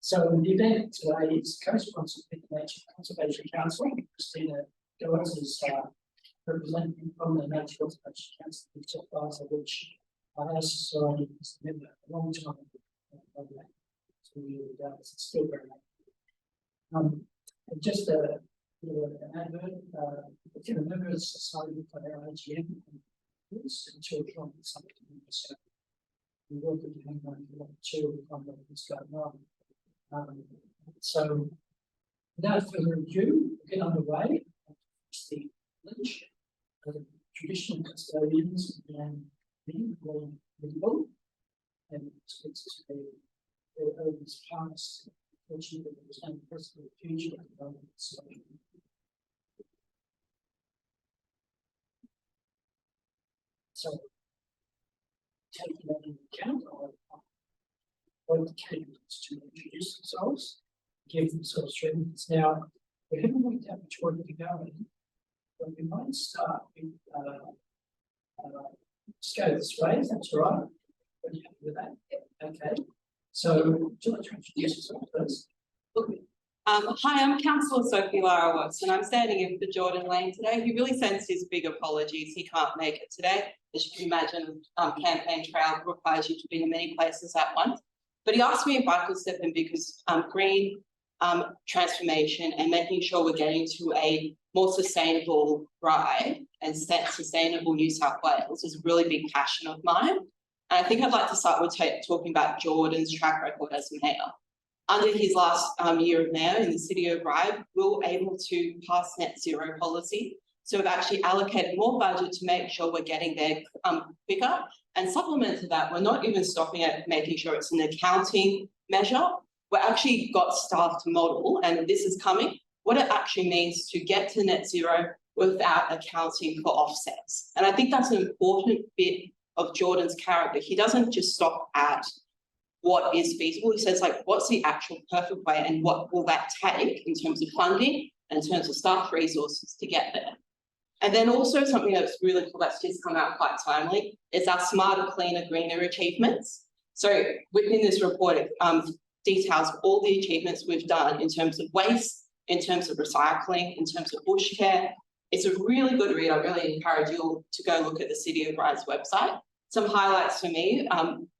So the event today is co-sponsored with the Nature Conservation Council. Christina Goins is representing from the Nature Conservation Council, which our society has been a long time. So it's still very and just an advert, if you're a member of the society for RHHFFPS, it's until something. So we work with you on two what's going on. So without further ado, we'll get underway. It's the village, the traditional custodians and people, and it's to the elders past. Fortunately, there was no possible future at the moment. So taking that into account, I want the candidates to introduce themselves, give themselves 3 minutes. Now, we haven't worked out which order to go in, but we might start with just go this way, that's all right. Are you happy with that? Yeah. Okay. So, would you like to introduce yourself first? Hi, I'm Councillor Sophie Lara Watts, and I'm standing in for Jordan Lane today. He really sends his big apologies. He can't make it today. As you can imagine, campaign trail requires you to be in many places at once. But he asked me if I could step in because green transformation and making sure we're getting to a more sustainable Ryde and sustainable New South Wales is a really big passion of mine. And I think I'd like to start with talking about Jordan's track record as mayor. Under his last year of mayor in the city of Ryde, we were able to pass net zero policy. So we've actually allocated more budget to make sure we're getting there quicker. And supplement to that, we're not even stopping at making sure it's an accounting measure. We've actually got staff to model, and this is coming, what it actually means to get to net zero without accounting for offsets. And I think that's an important bit of Jordan's character. He doesn't just stop at what is feasible. He says, like, what's the actual perfect way and what will that take in terms of funding and in terms of staff resources to get there. And then also something that's really cool that's just come out quite timely is our smarter, cleaner, greener achievements. So within this report, it details all the achievements we've done in terms of waste, in terms of recycling, in terms of bush care. It's a really good read. I really encourage you all to go look at the City of Ryde's website. Some highlights for me,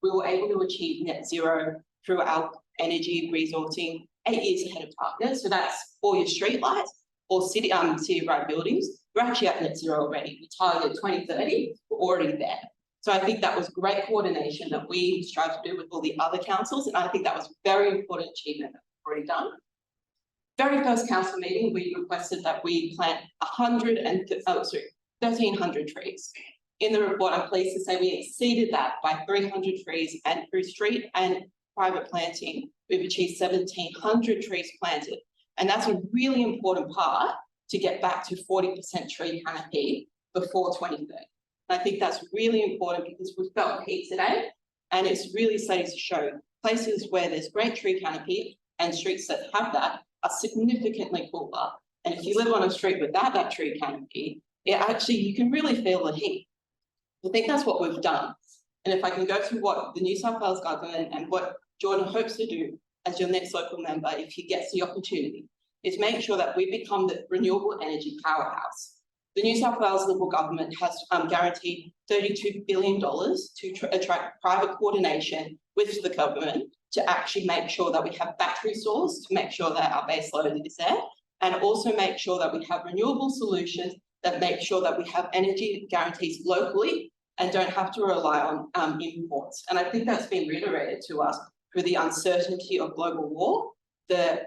we were able to achieve net zero through our energy resourcing 8 years ahead of target. So that's for your street lights or City of Ryde buildings. We're actually at net zero already. We targeted 2030, we're already there. So I think that was great coordination that we strive to do with all the other councils. And I think that was a very important achievement that we've already done. Very first council meeting, we requested that we plant 1,300 trees. In the report, I'm pleased to say we exceeded that by 300 trees, and through street and private planting, we've achieved 1,700 trees planted. And that's a really important part to get back to 40% tree canopy before 2030. And I think that's really important because we've felt heat today, and it's really starting to show places where there's great tree canopy and streets that have that are significantly cooler. And if you live on a street without that tree canopy, you can really feel the heat. I think that's what we've done. And if I can go through what the New South Wales government and what Jordan hopes to do as your next local member, if he gets the opportunity, is make sure that we become the renewable energy powerhouse. The New South Wales Liberal government has guaranteed $32 billion to attract private coordination with the government to actually make sure that we have battery stores, to make sure that our base load is there, and also make sure that we have renewable solutions that make sure that we have energy guarantees locally and don't have to rely on imports. And I think that's been reiterated to us through the uncertainty of global war, the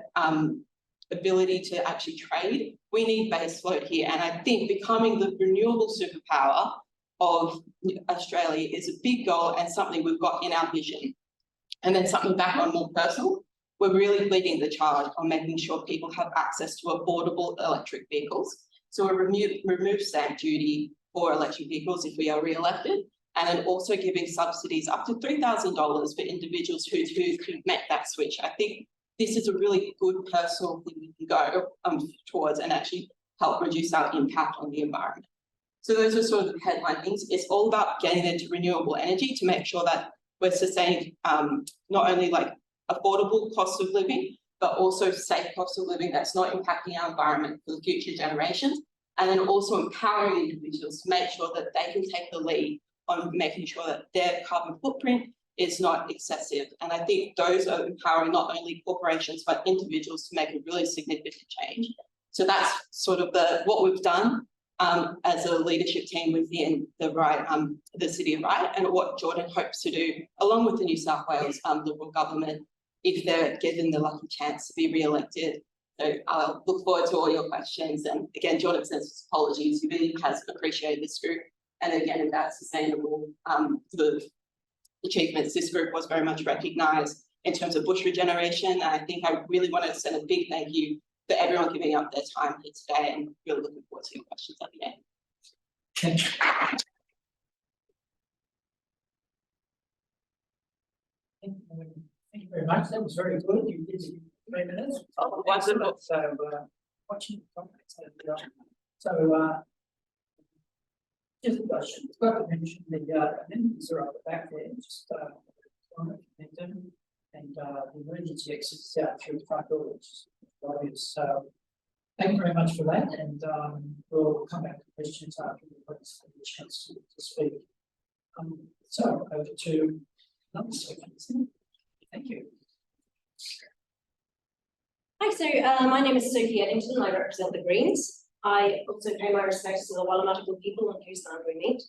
ability to actually trade. We need base load here. And I think becoming the renewable superpower of Australia is a big goal and something we've got in our vision. And then something back on more personal, we're really leading the charge on making sure people have access to affordable electric vehicles. So we remove stamp duty for electric vehicles if we are re-elected, and then also giving subsidies up to $3,000 for individuals who make that switch. I think this is a really good personal thing we can go towards and actually help reduce our impact on the environment. So those are sort of the headline things. It's all about getting into renewable energy to make sure that we're sustaining not only like affordable cost of living, but also safe cost of living that's not impacting our environment for the future generations. And then also empowering individuals to make sure that they can take the lead on making sure that their carbon footprint is not excessive. And I think those are empowering not only corporations, but individuals to make a really significant change. So that's sort of what we've done as a leadership team within the city of Ryde, and what Jordan hopes to do along with the New South Wales Liberal government if they're given the lucky chance to be re-elected. So I'll look forward to all your questions. And again, Jordan sends his apologies. He really has appreciated this group. And again, about sustainable the achievements, this group was very much recognised in terms of bush regeneration. And I think I really want to send a big thank you for everyone giving up their time here today, and really looking forward to your questions at the end. Thank you. Thank you very much. That was very good. You did 3 minutes. Oh, wonderful. So, watching the comments. Just a question. I've got to mention the amendments are up the back there. Just and the emergency exits out through the front door, which is obvious. So, thank you very much for that, and we'll come back to questions after we've had a chance to speak. So, over to another second. Thank you. Hi, so my name is Sophie Eddington. I represent the Greens. I also pay my respects to the Wallumattagal people on whose land we meet.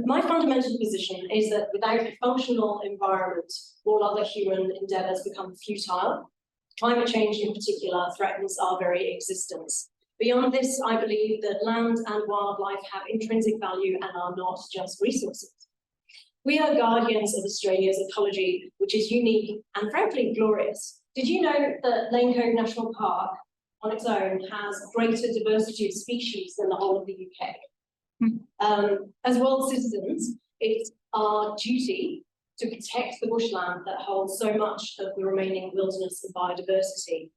My fundamental position is that without a functional environment, all other human endeavours become futile. Climate change in particular threatens our very existence. Beyond this, I believe that land and wildlife have intrinsic value and are not just resources. We are guardians of Australia's ecology, which is unique and frankly glorious. Did you know that Lane Cove National Park on its own has greater diversity of species than the whole of the UK? As world citizens, it's our duty to protect the bushland that holds so much of the remaining wilderness and biodiversity.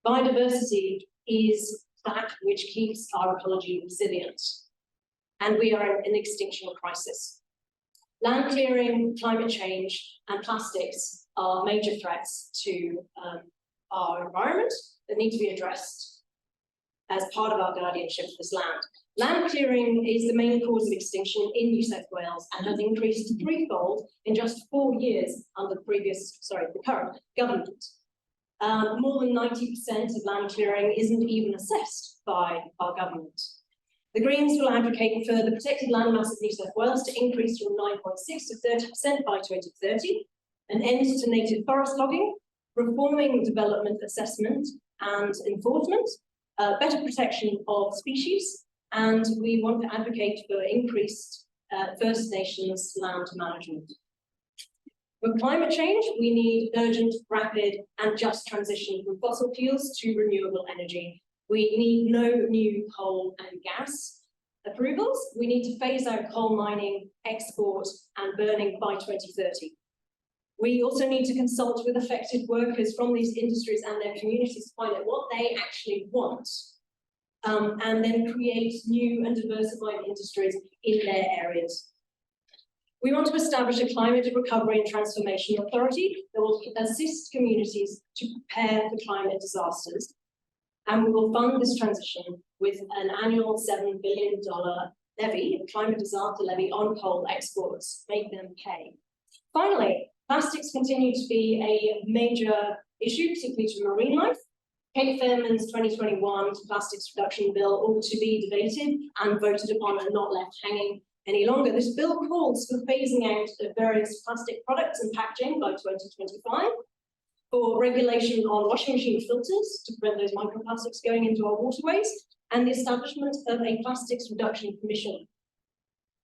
Biodiversity is that which keeps our ecology resilient, and we are in an extinction crisis. Land clearing, climate change, and plastics are major threats to our environment that need to be addressed as part of our guardianship of this land. Land clearing is the main cause of extinction in New South Wales and has increased threefold in just 4 years under the current government. More than 90% of land clearing isn't even assessed by our government. The Greens will advocate for the protected land mass of New South Wales to increase from 9.6% to 30% by 2030, an end to native forest logging, reforming development assessment and enforcement, better protection of species, and we want to advocate for increased First Nations land management. For climate change, we need urgent, rapid, and just transition from fossil fuels to renewable energy. We need no new coal and gas approvals. We need to phase out coal mining, export, and burning by 2030. We also need to consult with affected workers from these industries and their communities to find out what they actually want, and then create new and diversified industries in their areas. We want to establish a climate recovery and transformation authority that will assist communities to prepare for climate disasters. And we will fund this transition with an annual $7 billion levy, a climate disaster levy on coal exports, make them pay. Finally, plastics continue to be a major issue, particularly to marine life. Kate Fairman's 2021 plastics reduction bill ought to be debated and voted upon and not left hanging any longer. This bill calls for phasing out of various plastic products and packaging by 2025, for regulation on washing machine filters to prevent those microplastics going into our waterways, and the establishment of a plastics reduction commission.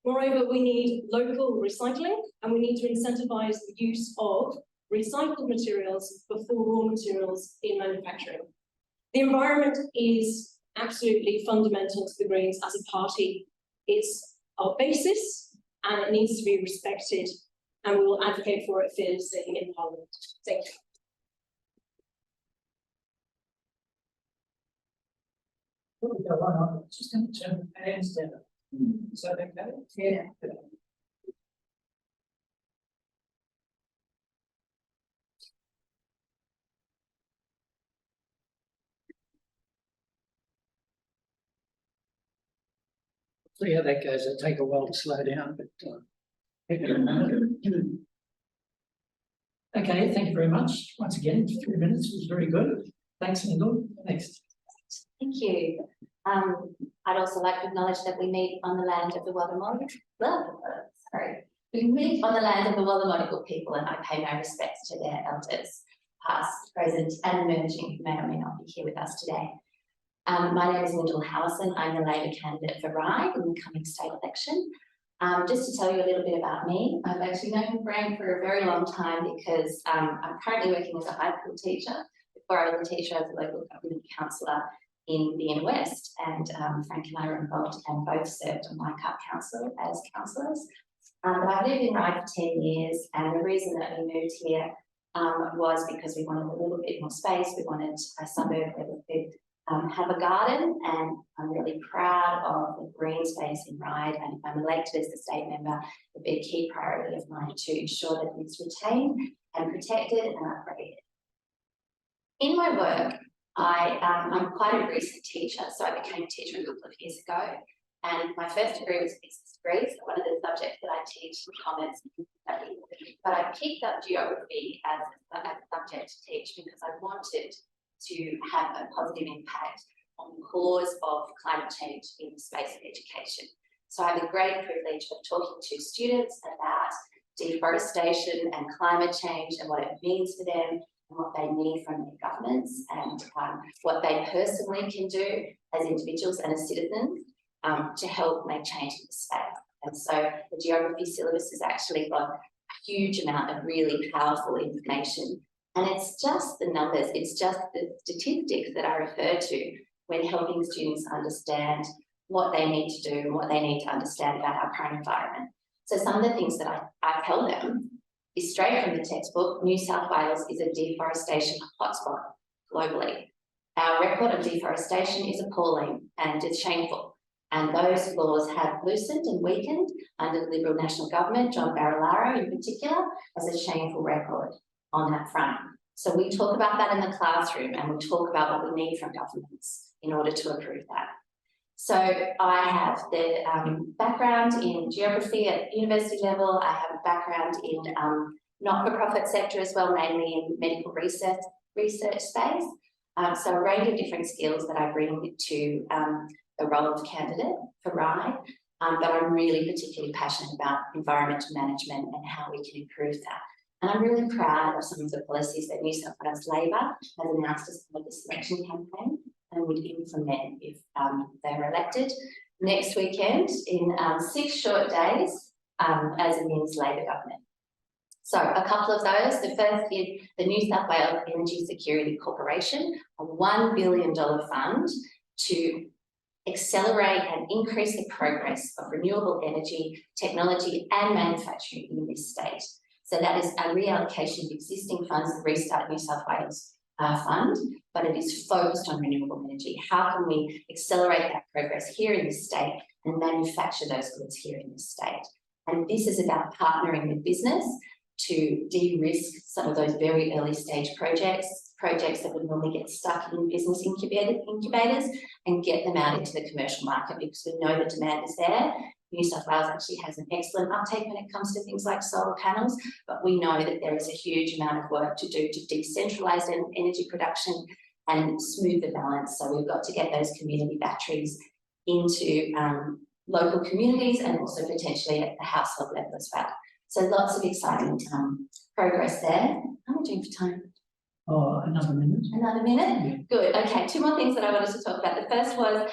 Moreover, we need local recycling, and we need to incentivise the use of recycled materials before raw materials in manufacturing. The environment is absolutely fundamental to the Greens as a party. It's our basis, and it needs to be respected, and we will advocate for it fearlessly in Parliament. Thank you. Just going to turn the hands down. Is that okay? Yeah. see how that goes. It'll take a while to slow down, but okay, thank you very much. Once again, 3 minutes was very good. Thanks, Lyndall. Next. Thank you. I'd also like to acknowledge that we meet on the land of the we meet on the land of the Wallumattagal people, and I pay my respects to their elders, past, present, and emerging, who may or may not be here with us today. My name is Lyndall Howison. I'm the Labor candidate for Ryde in the coming state election. Just to tell you a little bit about me, I've actually known Frank for a very long time because I'm currently working as a high school teacher. Before I was a teacher, I was a local government councillor in the inner west, and Frank and I were involved and both served on Leichhardt Council as councillors. But I've lived in Ryde for 10 years, and the reason that we moved here was because we wanted a little bit more space. We wanted a suburb where we could have a garden, and I'm really proud of the green space in Ryde, and if I'm elected as the state member, it'll be a key priority of mine to ensure that it's retained and protected and upgraded. In my work, I'm quite a recent teacher, so I became a teacher a couple of years ago, and my first degree was a business degree, so one of the subjects that I teach is commerce and study. But I picked up geography as a subject to teach because I wanted to have a positive impact on the cause of climate change in the space of education. So I have the great privilege of talking to students about deforestation and climate change and what it means for them, and what they need from their governments, and what they personally can do as individuals and as citizens to help make change in the space. And so the geography syllabus has actually got a huge amount of really powerful information. And it's just the numbers, it's just the statistics that I refer to when helping students understand what they need to do and what they need to understand about our current environment. So some of the things that I tell them is straight from the textbook. New South Wales is a deforestation hotspot globally. Our record of deforestation is appalling and it's shameful. And those laws have loosened and weakened under the Liberal National Government, John Barilaro in particular, has a shameful record on that front. So we talk about that in the classroom, and we talk about what we need from governments in order to improve that. So I have the background in geography at university level. I have a background in not-for-profit sector as well, mainly in medical research space. So a range of different skills that I bring to the role of candidate for Ryde, but I'm really particularly passionate about environmental management and how we can improve that. And I'm really proud of some of the policies that New South Wales Labor has announced as part of the selection campaign, and would implement if they were elected next weekend in 6 short days as a Min's Labor government. So a couple of those. The first is the New South Wales Energy Security Corporation, a $1 billion fund to accelerate and increase the progress of renewable energy, technology and manufacturing in this state. So that is a reallocation of existing funds, the Restart New South Wales fund, but it is focused on renewable energy. How can we accelerate that progress here in this state and manufacture those goods here in this state? And this is about partnering with business to de-risk some of those very early stage projects that would normally get stuck in business incubators and get them out into the commercial market, because we know the demand is there. New South Wales actually has an excellent uptake when it comes to things like solar panels, but we know that there is a huge amount of work to do to decentralise energy production and smooth the balance. So we've got to get those community batteries into local communities and also potentially at the household level as well. So lots of exciting progress there. How are we doing for time? Oh, another minute. Another minute? Yeah. Good. Okay, 2 more things that I wanted to talk about. The first was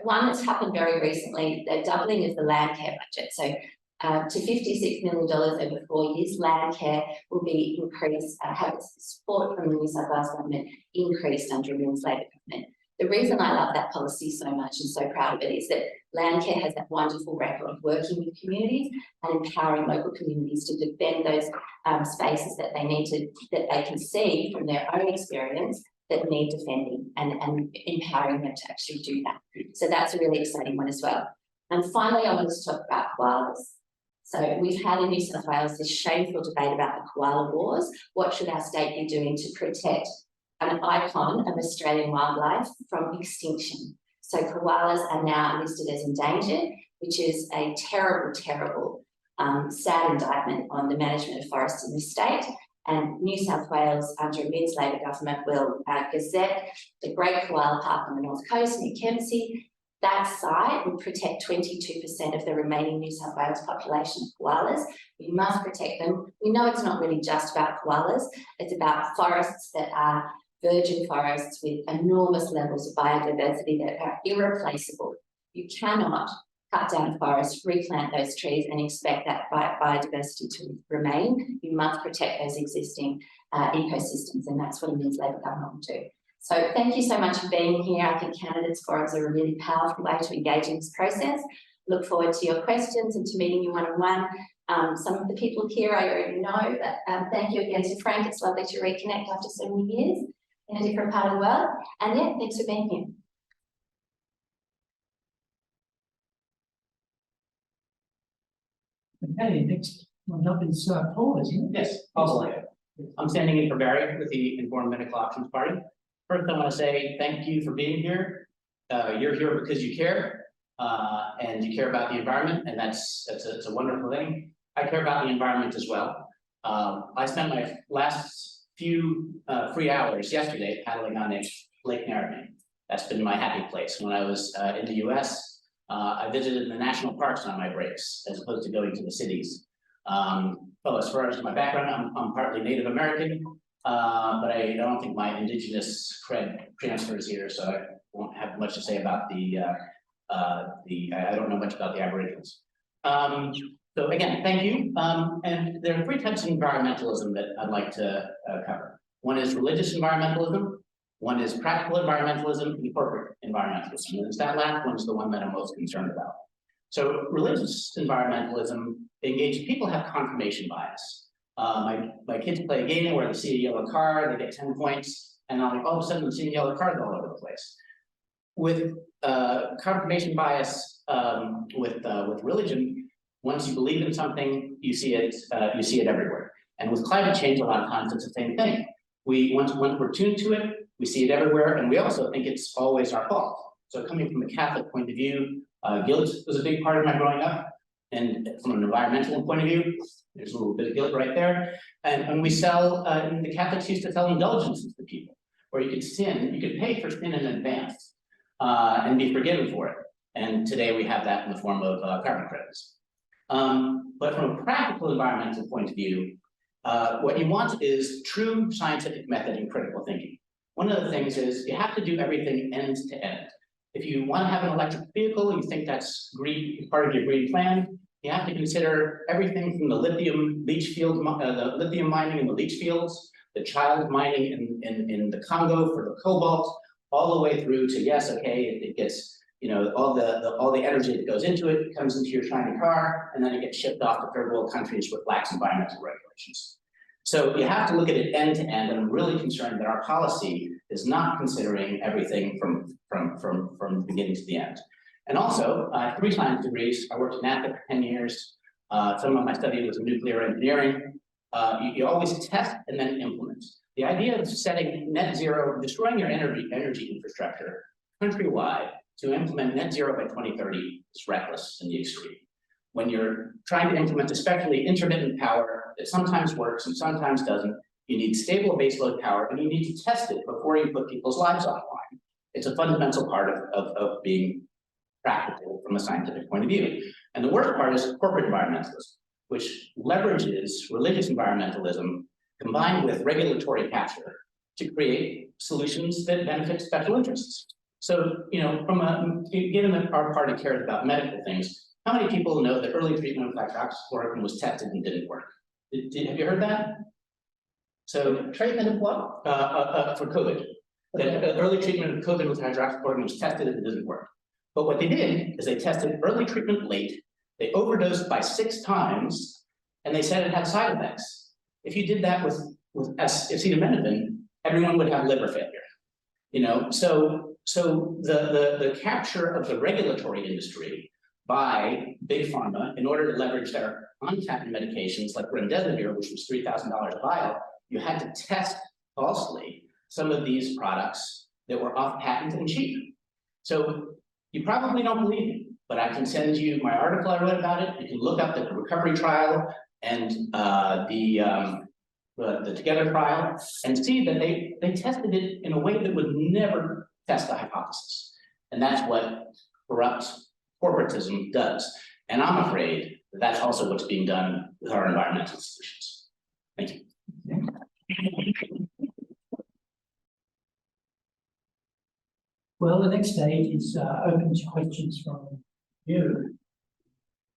one that's happened very recently, the doubling of the land care budget. So to $56 million over 4 years, land care will be increased, have support from the New South Wales government increased under a Min's Labor government. The reason I love that policy so much and so proud of it is that Landcare has that wonderful record of working with communities and empowering local communities to defend those spaces that they need to, that they can see from their own experience that need defending, and empowering them to actually do that. So that's a really exciting one as well. And finally, I wanted to talk about koalas. So we've had in New South Wales this shameful debate about the koala wars. What should our state be doing to protect an icon of Australian wildlife from extinction? So koalas are now listed as endangered, which is a terrible, terrible, sad indictment on the management of forests in this state. And New South Wales, under a Minns Labor government, will gazette the Great Koala Park on the North Coast near Kempsey. That site would protect 22% of the remaining New South Wales population of koalas. We must protect them. We know it's not really just about koalas. It's about forests that are virgin forests with enormous levels of biodiversity that are irreplaceable. You cannot cut down a forest, replant those trees and expect that biodiversity to remain. You must protect those existing ecosystems, and that's what a Minns Labor government will do. So thank you so much for being here. I think candidates forums are a really powerful way to engage in this process. Look forward to your questions and to meeting you one-on-one. Some of the people here I already know, but thank you again to Frank. It's lovely to reconnect after so many years in a different part of the world. And yeah, thanks for being here. Okay, next one up is Paul, isn't it? Yes, also. I'm standing in for Barry with the Informed Medical Options Party. First, I want to say thank you for being here. You're here because you care, and you care about the environment, and it's a wonderful thing. I care about the environment as well. I spent my last few free hours yesterday paddling on Lake Narrabeen. That's been my happy place. When I was in the US, I visited the national parks on my breaks, as opposed to going to the cities. Well, as far as my background, I'm partly Native American, but I don't think my indigenous cred transfers here, so I won't have much to say about I don't know much about the Aboriginals. So again, thank you. And there are three types of environmentalism that I'd like to cover. One is religious environmentalism, one is practical environmentalism, and corporate environmentalism. And that last one is the one that I'm most concerned about. So religious environmentalism engages people have confirmation bias. My kids play a game where they see a yellow car, they get 10 points, and all of a sudden they see yellow cars all over the place. With confirmation bias, with religion, once you believe in something, you see it everywhere. And with climate change, a lot of times it's the same thing. Once we're tuned to it, we see it everywhere, and we also think it's always our fault. So coming from a Catholic point of view, guilt was a big part of my growing up. And from an environmental point of view, there's a little bit of guilt right there. And we sell, the Catholics used to sell indulgences to people, where you could pay for sin in advance and be forgiven for it. And today we have that in the form of carbon credits. But from a practical environmental point of view, what you want is true scientific method and critical thinking. One of the things is you have to do everything end to end. If you want to have an electric vehicle, you think that's part of your green plan, you have to consider everything from the lithium leach field, the lithium mining in the leach fields, the child mining in the Congo for the cobalt, all the way through to yes, okay, it gets, you know, all the energy that goes into it comes into your shiny car, and then it gets shipped off to third world countries with lax environmental regulations. So you have to look at it end to end, and I'm really concerned that our policy is not considering everything from the beginning to the end. And also, I have 3 science degrees. I worked in NASA for 10 years. Some of my study was in nuclear engineering. You always test and then implement. The idea of setting net zero, destroying your energy infrastructure countrywide to implement net zero by 2030 is reckless in the extreme. When you're trying to implement especially intermittent power that sometimes works and sometimes doesn't, you need stable baseload power, and you need to test it before you put people's lives online. It's a fundamental part of being practical from a scientific point of view. And the worst part is corporate environmentalism, which leverages religious environmentalism combined with regulatory capture to create solutions that benefit special interests. So, you know, given that our party cares about medical things, how many people know that early treatment of hydroxychloroquine was tested and didn't work? Have you heard that? So treatment of what? For COVID. That early treatment of COVID with hydroxychloroquine was tested and it doesn't work. But what they did is they tested early treatment late, they overdosed by 6 times, and they said it had side effects. If you did that with acetaminophen, everyone would have liver failure. You know, so the capture of the regulatory industry by big pharma in order to leverage their on-patent medications like remdesivir, which was $3,000 a vial, you had to test falsely some of these products that were off patent and cheap. So You probably don't believe me, but I can send you my article I wrote about it. You can look up the recovery trial and the Together trial and see that they tested it in a way that would never test the hypothesis. And that's what corrupt corporatism does. And I'm afraid that that's also what's being done with our environmental solutions. Thank you. Well, the next stage is open to questions from you.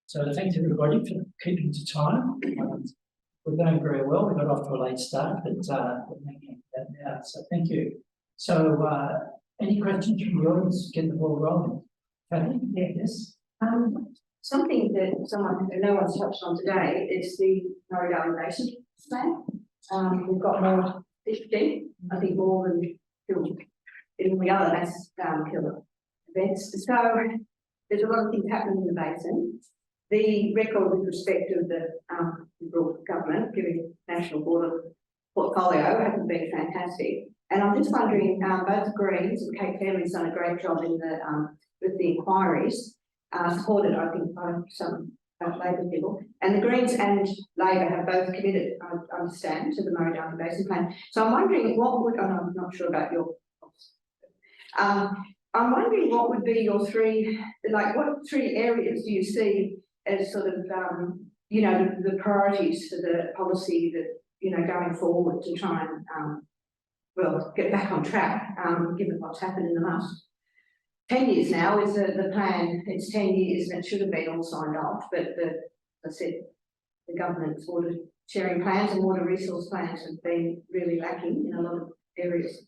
So thanks everybody for keeping to time. We're going very well. We got off to a late start, but we're making that now. So thank you. So any questions from the audience? Get the ball rolling. Kathy? Yeah, yes. Something that no one's touched on today is the Murray-Darling Basin plan. We've got more 50, I think more than in the other mass killer events. So there's a lot of things happening in the basin. The record with respect to the Liberal government giving national border portfolio hasn't been fantastic. And I'm just wondering, both the Greens and Kate Fairley's done a great job in the with the inquiries, supported, I think, by some Labor people. And the Greens and Labor have both committed, I understand, to the Murray-Darling Basin plan. So I'm wondering what would, and I'm not sure about your, I'm wondering what would be your three, like what three areas do you see as sort of, you know, the priorities for the policy that, you know, going forward to try and, well, get back on track, given what's happened in the last 10 years now is the plan. It's 10 years and it should have been all signed off, but I said the government's water sharing plans and water resource plans have been really lacking in a lot of areas.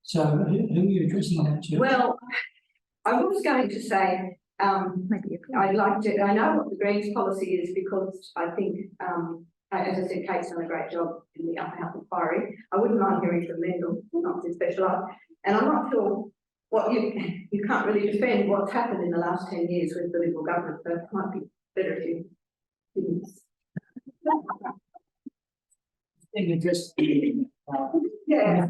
So who are you addressing that to? Well, I was going to say, I'd like to, I know what the Greens policy is because I think, as I said, Kate's done a great job in the upper house inquiry. I wouldn't mind hearing from Mendel, not to specialise. And I'm not sure what you can't really defend what's happened in the last 10 years with the Liberal government, so it might be better if you didn't. I think you just Yeah.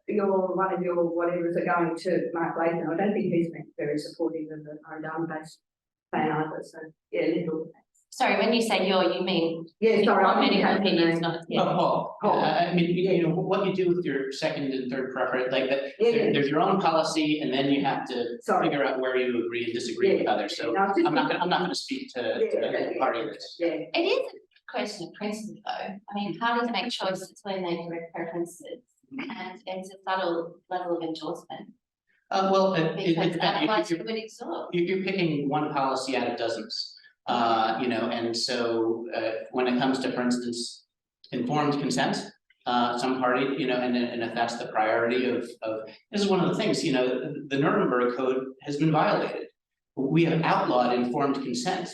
Your one of your whatever's are going to Mark Layton. I don't think he's been very supportive of the Murray-Darling Basin plan either. So yeah, little. Sorry, when you say you mean Yeah, sorry, medical opinions, not Paul. I mean, you know what you do with your second and third preference, like that. Yeah. There's your own policy, and then you have to figure out where you agree and disagree with others. So no, I'm not going to speak to the party of this. Yeah. It is a question of principle, though. I mean, parties make choices when they direct preferences, and it's a subtle level of endorsement. Well, Because otherwise you would exhaust. you're picking one policy out of dozens. You know, and so when it comes to, for instance, informed consent, some party, you know, and if that's the priority of this is one of the things, you know, the Nuremberg Code has been violated. We have outlawed informed consent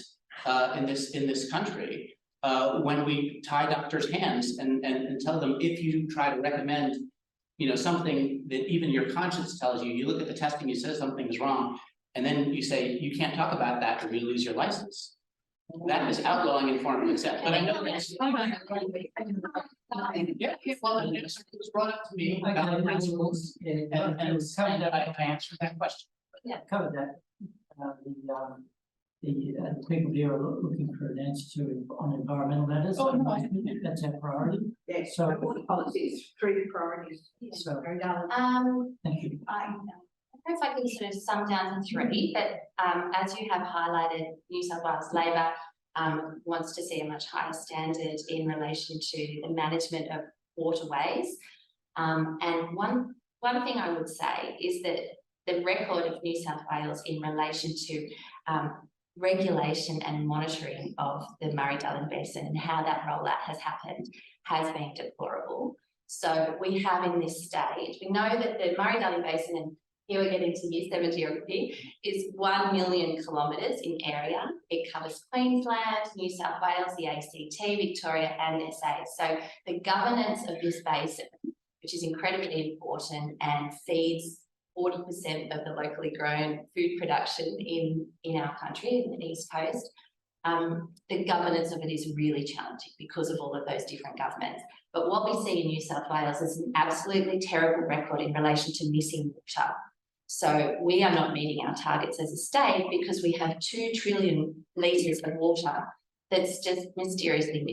in this country when we tie doctors' hands and tell them if you try to recommend, you know, something that even your conscience tells you, you look at the testing, you say something is wrong, and then you say you can't talk about that or you lose your license. That is outlawing informed consent, but I know that's. Yeah, well, it was brought up to me about the principles, and it was kind of, I answered that question. Yeah, covered that. The people here are looking for an answer to on environmental matters. Oh, no, that's our priority. Yeah. So water policies, three priorities. So Thank you. I don't know if I can sort of sum down to three, but as you have highlighted, New South Wales Labor wants to see a much higher standard in relation to the management of waterways. And one thing I would say is that the record of New South Wales in relation to regulation and monitoring of the Murray-Darling Basin and how that rollout has happened has been deplorable. So we have in this stage, we know that the Murray-Darling Basin, and here we get into Year 7 geography, is 1 million kilometres in area. It covers Queensland, New South Wales, the ACT, Victoria and SA. So the governance of this basin, which is incredibly important and feeds 40% of the locally grown food production in our country, in the East Coast, the governance of it is really challenging because of all of those different governments. But what we see in New South Wales is an absolutely terrible record in relation to missing water. So we are not meeting our targets as a state because we have 2 trillion litres of water that's just mysteriously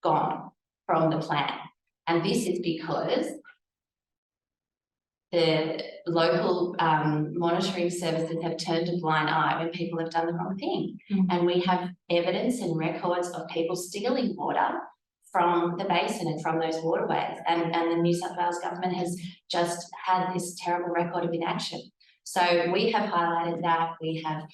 gone from the plan. And this is because the local monitoring services have turned a blind eye when people have done the wrong thing. And we have evidence and records of people stealing water from the basin and from those waterways. And the New South Wales government has just had this terrible record of inaction. So we have highlighted that. We have,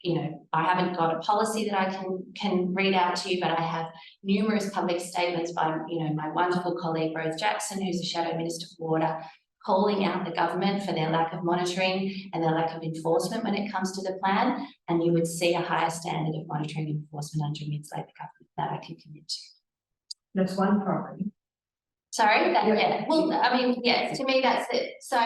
you know, I haven't got a policy that I can read out to you, but I have numerous public statements by, you know, my wonderful colleague, Rose Jackson, who's the Shadow Minister for Water, calling out the government for their lack of monitoring and their lack of enforcement when it comes to the plan. And you would see a higher standard of monitoring and enforcement under mid-Labor government that I can commit to. That's one priority. Sorry, Yeah. yeah. Well, I mean, yeah, to me that's it. So,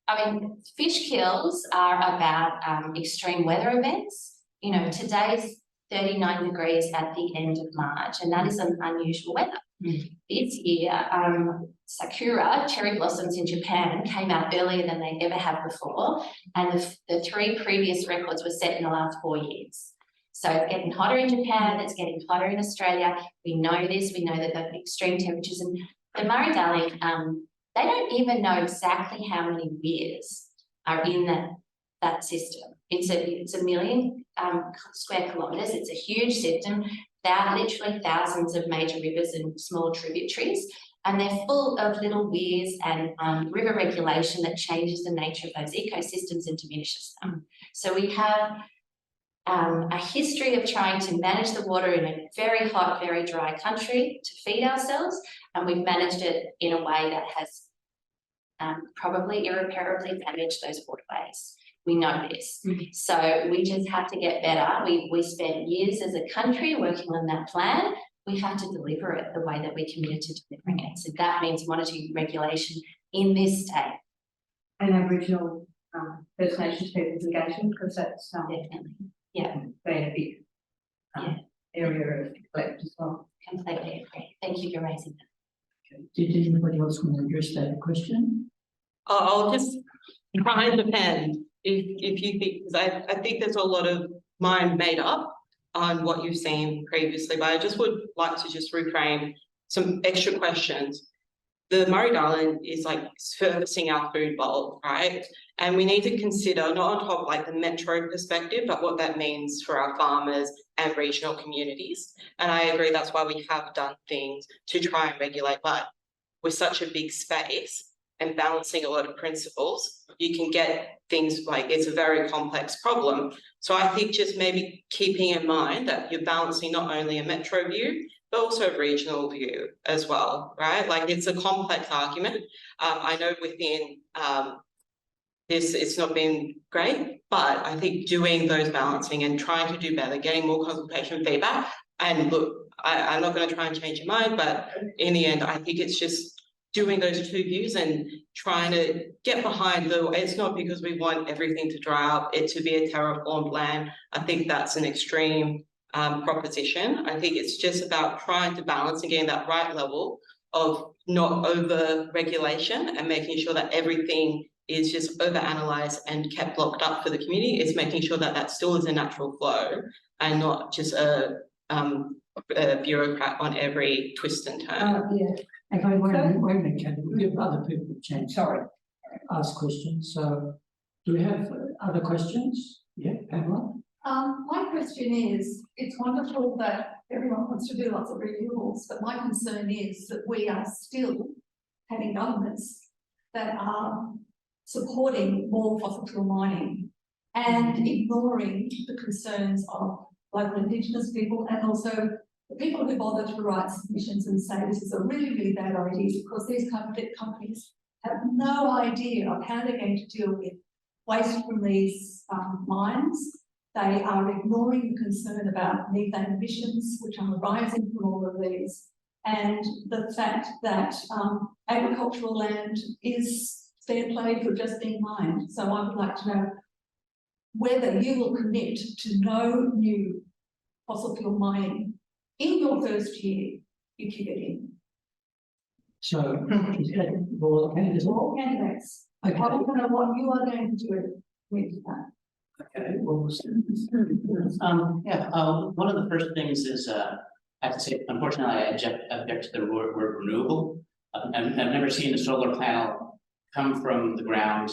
I mean, fish kills are about extreme weather events. You know, today's 39 degrees at the end of March, and that is an unusual weather. This year, sakura, cherry blossoms in Japan, came out earlier than they ever have before, and the 3 previous records were set in the last 4 years. So it's getting hotter in Japan, it's getting hotter in Australia. We know this, we know that the extreme temperatures, and the Murray-Darling, they don't even know exactly how many weirs are in that system. It's a million square kilometres. It's a huge system. There are literally thousands of major rivers and small tributaries, and they're full of little weirs and river regulation that changes the nature of those ecosystems and diminishes them. So we have a history of trying to manage the water in a very hot, very dry country to feed ourselves, and we've managed it in a way that has probably irreparably damaged those waterways. We know this. So we just have to get better. We spent years as a country working on that plan. We have to deliver it the way that we committed to delivering it. So that means monitoring regulation in this state. And Aboriginal First Nations people's engagement, because that's Definitely. Yeah. been a big area of neglect as well. Completely agree. Thank you for raising that. Okay. Did anybody else want to address that question? I'll just try and defend if you think, because I think there's a lot of mind made up on what you've seen previously, but I just would like to just reframe some extra questions. The Murray-Darling is like servicing our food bowl, right? And we need to consider, not on top of like the metro perspective, but what that means for our farmers and regional communities. And I agree that's why we have done things to try and regulate, but with such a big space and balancing a lot of principles, you can get things like it's a very complex problem. So I think just maybe keeping in mind that you're balancing not only a metro view, but also a regional view as well, right? Like it's a complex argument. I know within this, it's not been great, but I think doing those balancing and trying to do better, getting more consultation feedback. And look, I'm not going to try and change your mind, but in the end, I think it's just doing those 2 views and trying to get behind it's not because we want everything to dry up, it to be a terraformed land. I think that's an extreme proposition. I think it's just about trying to balance and getting that right level of not over regulation and making sure that everything is just over analysed and kept locked up for the community. It's making sure that that still is a natural flow and not just a bureaucrat on every twist and turn. Yeah. Okay, wait a minute, Kathy, we'll give other people a chance. Sorry. Ask questions. So do we have other questions? Yeah, Pamela? My question is, it's wonderful that everyone wants to do lots of renewables, but my concern is that we are still having governments that are supporting more fossil fuel mining and ignoring the concerns of local Indigenous people and also the people who bother to write submissions and say this is a really, really bad idea, because these companies have no idea of how they're going to deal with waste from these mines. They are ignoring the concern about methane emissions, which are rising from all of these, and the fact that agricultural land is fair play for just being mined. So I would like to know whether you will commit to no new fossil fuel mining in your first year you kick it in. So, is that all candidates? All candidates. I want to know what you are going to do with that. Okay, well, we'll see. One of the first things is, I have to say, unfortunately, I object to the word renewable. I've never seen a solar panel come from the ground,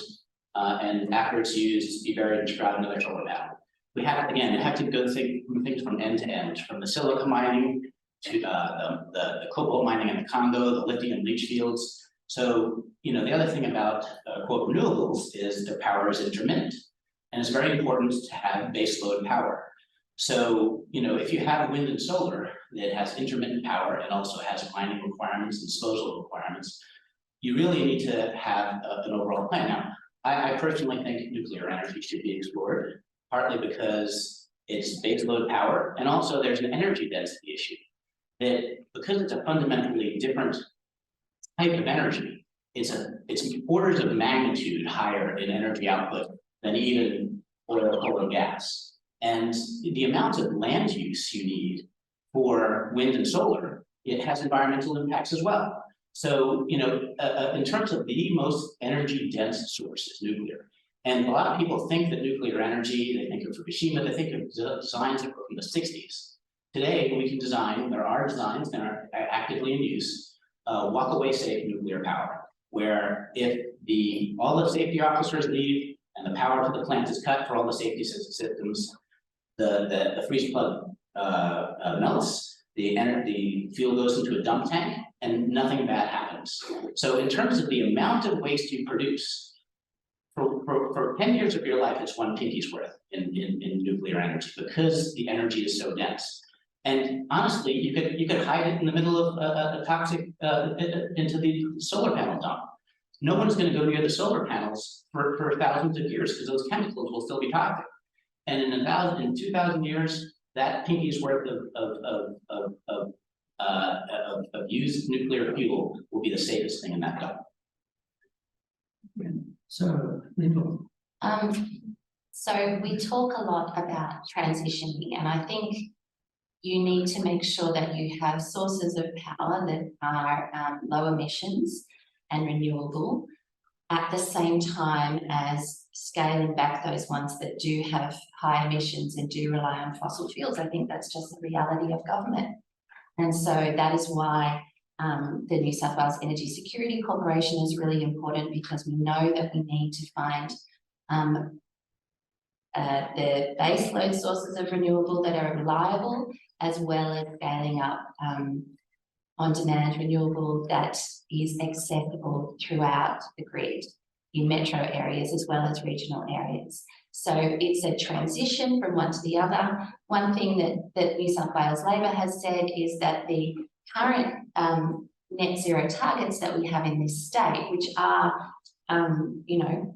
and after it's used, be buried and shrouded in another solar panel. We have, again, you have to go through things from end to end, from the silica mining to the cobalt mining in the Congo, the lithium leach fields. So, you know, the other thing about quote renewables is the power is intermittent. And it's very important to have base load power. So, you know, if you have wind and solar that has intermittent power and also has mining requirements and disposal requirements, you really need to have an overall plan. Now, I personally think nuclear energy should be explored, partly because it's base load power, and also there's an energy density issue. That because it's a fundamentally different type of energy, it's orders of magnitude higher in energy output than even oil, coal, and gas. And the amount of land use you need for wind and solar, it has environmental impacts as well. So, you know, in terms of the most energy dense source is nuclear. And a lot of people think that nuclear energy, they think of Fukushima, they think of designs that were from the 60s. Today, we can design, there are designs that are actively in use, walk-away safe nuclear power, where if all the safety officers leave and the power to the plant is cut for all the safety systems, the freeze plug melts, the fuel goes into a dump tank, and nothing bad happens. So in terms of the amount of waste you produce, for 10 years of your life, it's one pinky's worth in nuclear energy because the energy is so dense. And honestly, you could hide it in the middle of a toxic into the solar panel dump. No one's going to go near the solar panels for thousands of years because those chemicals will still be toxic. And in 2,000 years, that pinky's worth of used nuclear fuel will be the safest thing in that dump. So, Lyndall. So we talk a lot about transitioning, and I think you need to make sure that you have sources of power that are low emissions and renewable, at the same time as scaling back those ones that do have high emissions and do rely on fossil fuels. I think that's just the reality of government. And so that is why the New South Wales Energy Security Corporation is really important, because we know that we need to find the base load sources of renewable that are reliable, as well as scaling up on-demand renewable that is accessible throughout the grid in metro areas as well as regional areas. So it's a transition from one to the other. One thing that New South Wales Labor has said is that the current net zero targets that we have in this state, which are, you know,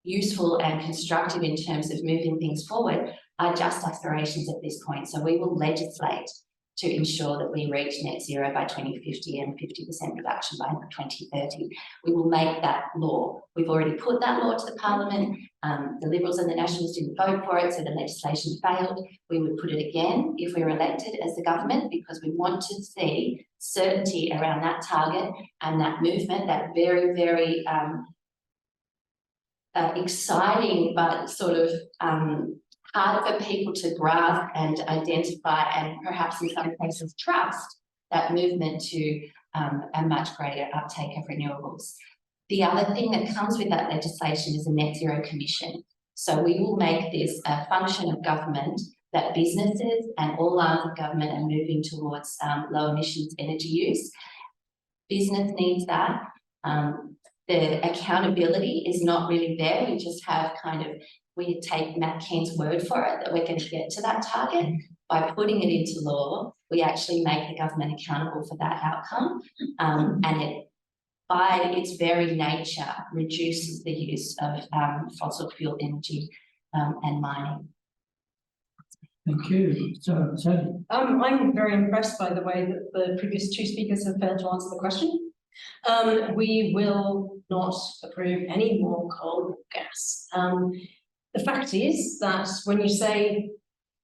useful and constructive in terms of moving things forward, are just aspirations at this point. So we will legislate to ensure that we reach net zero by 2050 and 50% reduction by 2030. We will make that law. We've already put that law to the Parliament. The Liberals and the Nationals didn't vote for it, so the legislation failed. We would put it again if we were elected as the government, because we want to see certainty around that target and that movement, that very, very exciting but sort of hard for people to grasp and identify, and perhaps in some cases trust, that movement to a much greater uptake of renewables. The other thing that comes with that legislation is a net zero commission. So we will make this a function of government, that businesses and all arms of government are moving towards low emissions energy use. Business needs that. The accountability is not really there. We just have we take Matt Keen's word for it that we're going to get to that target. By putting it into law, we actually make the government accountable for that outcome. And it, by its very nature, reduces the use of fossil fuel energy and mining. Thank you. So, I'm very impressed by the way that the previous two speakers have failed to answer the question. We will not approve any more coal or gas. The fact is that when you say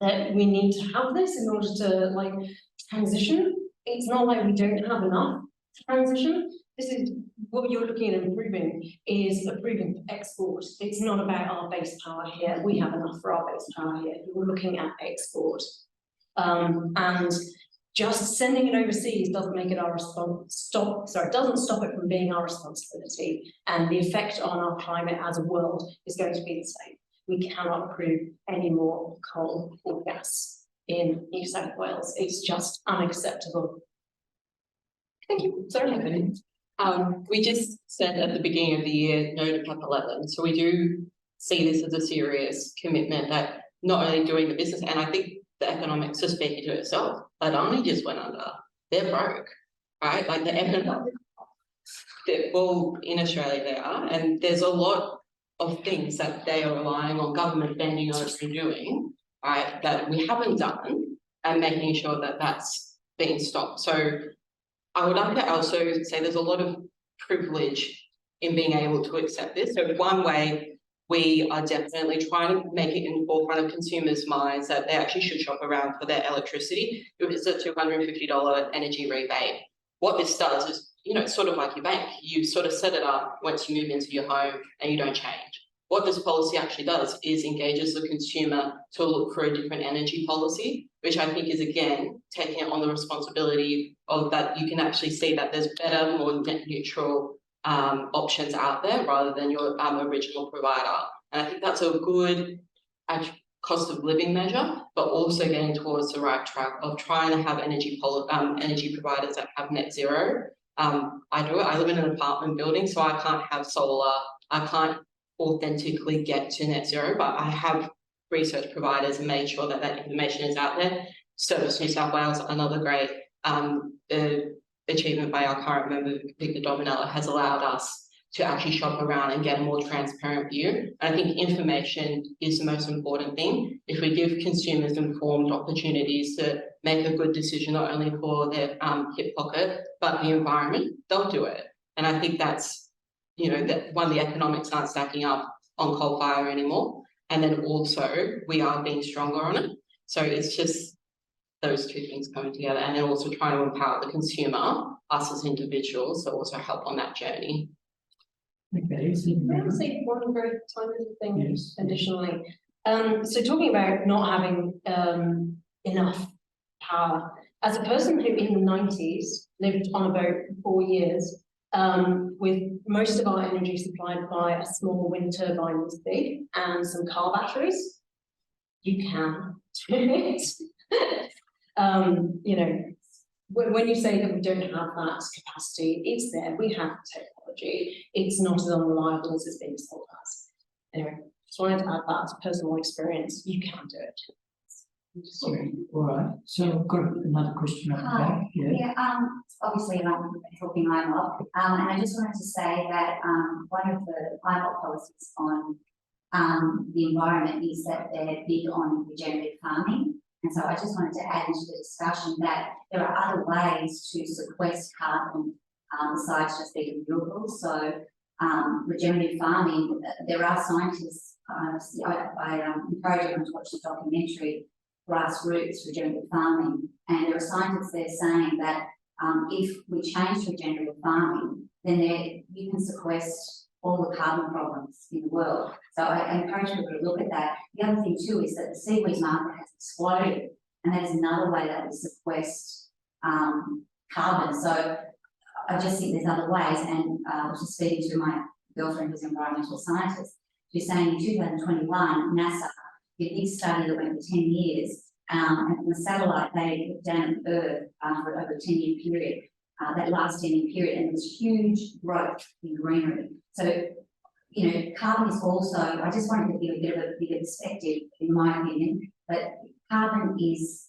that we need to have this in order to transition, it's not like we don't have enough to transition. this is what you're looking at improving is approving export. It's not about our base power here. We have enough for our base power here. You're looking at export. And just sending it overseas doesn't make it our doesn't stop it from being our responsibility. And the effect on our climate as a world is going to be the same. We cannot approve any more coal or gas in New South Wales. It's just unacceptable. Thank you. Sorry. We just said at the beginning of the year, no to Cap 11. So we do see this as a serious commitment that not only doing the business, and I think the economics are speaking to itself. Adani just went under. They're broke, right? Like the economic, well, in Australia they are, and there's a lot of things that they are relying on government bending over and doing, right, that we haven't done, and making sure that that's being stopped. So I would like to also say there's a lot of privilege in being able to accept this. So one way we are definitely trying to make it in the forefront of consumers' minds that they actually should shop around for their electricity. It's a $250 energy rebate. What this does is, you know, it's sort of like your bank. You sort of set it up once you move into your home and you don't change. What this policy actually does is engages the consumer to look for a different energy policy, which I think is, again, taking it on the responsibility of that you can actually see that there's better, more net neutral options out there rather than your original provider. And I think that's a good cost of living measure, but also getting towards the right track of trying to have energy providers that have net zero. I live in an apartment building, so I can't have solar. I can't authentically get to net zero, but I have research providers and made sure that that information is out there. Service New South Wales, another great achievement by our current member, Victor Dominella, has allowed us to actually shop around and get a more transparent view. And I think information is the most important thing. If we give consumers informed opportunities to make a good decision, not only for their hip pocket, but the environment, they'll do it. And I think that's, you know, that one, the economics aren't stacking up on coal fire anymore. And then also we are being stronger on it. So it's just those two things coming together, and then also trying to empower the consumer, us as individuals, so also help on that journey. Okay, so May I say one very tiny little thing additionally? So talking about not having enough power, as a person who in the 90s lived on a boat for 4 years, with most of our energy supplied by a small wind turbine this big and some car batteries, you can do it. You know, when you say that we don't have that capacity, it's there. We have technology. It's not as unreliable as it's being sold as. Anyway, just wanted to add that as personal experience. You can do it. okay, all right. So I've got another question at the back. Obviously I'm helping IMOP, and I just wanted to say that one of the IMOP policies on the environment is that they're big on regenerative farming. And so I just wanted to add into the discussion that there are other ways to sequester carbon besides just the renewables. So regenerative farming, there are scientists, I encourage everyone to watch the documentary Grassroots Regenerative Farming, and there are scientists there saying that if we change to regenerative farming, then you can sequester all the carbon problems in the world. So I encourage people to look at that. The other thing too is that the seaweed market has exploded, and that is another way that we sequester carbon. So I just think there's other ways, and I was just speaking to my girlfriend who's an environmental scientist, who's saying in 2021, NASA did this study that went for 10 years, and from the satellite they looked down at Earth for over a 10-year period, that last 10-year period, and there was huge growth in greenery. So, you know, carbon is also, I just wanted to give a bit of a bigger perspective, in my opinion, but carbon is,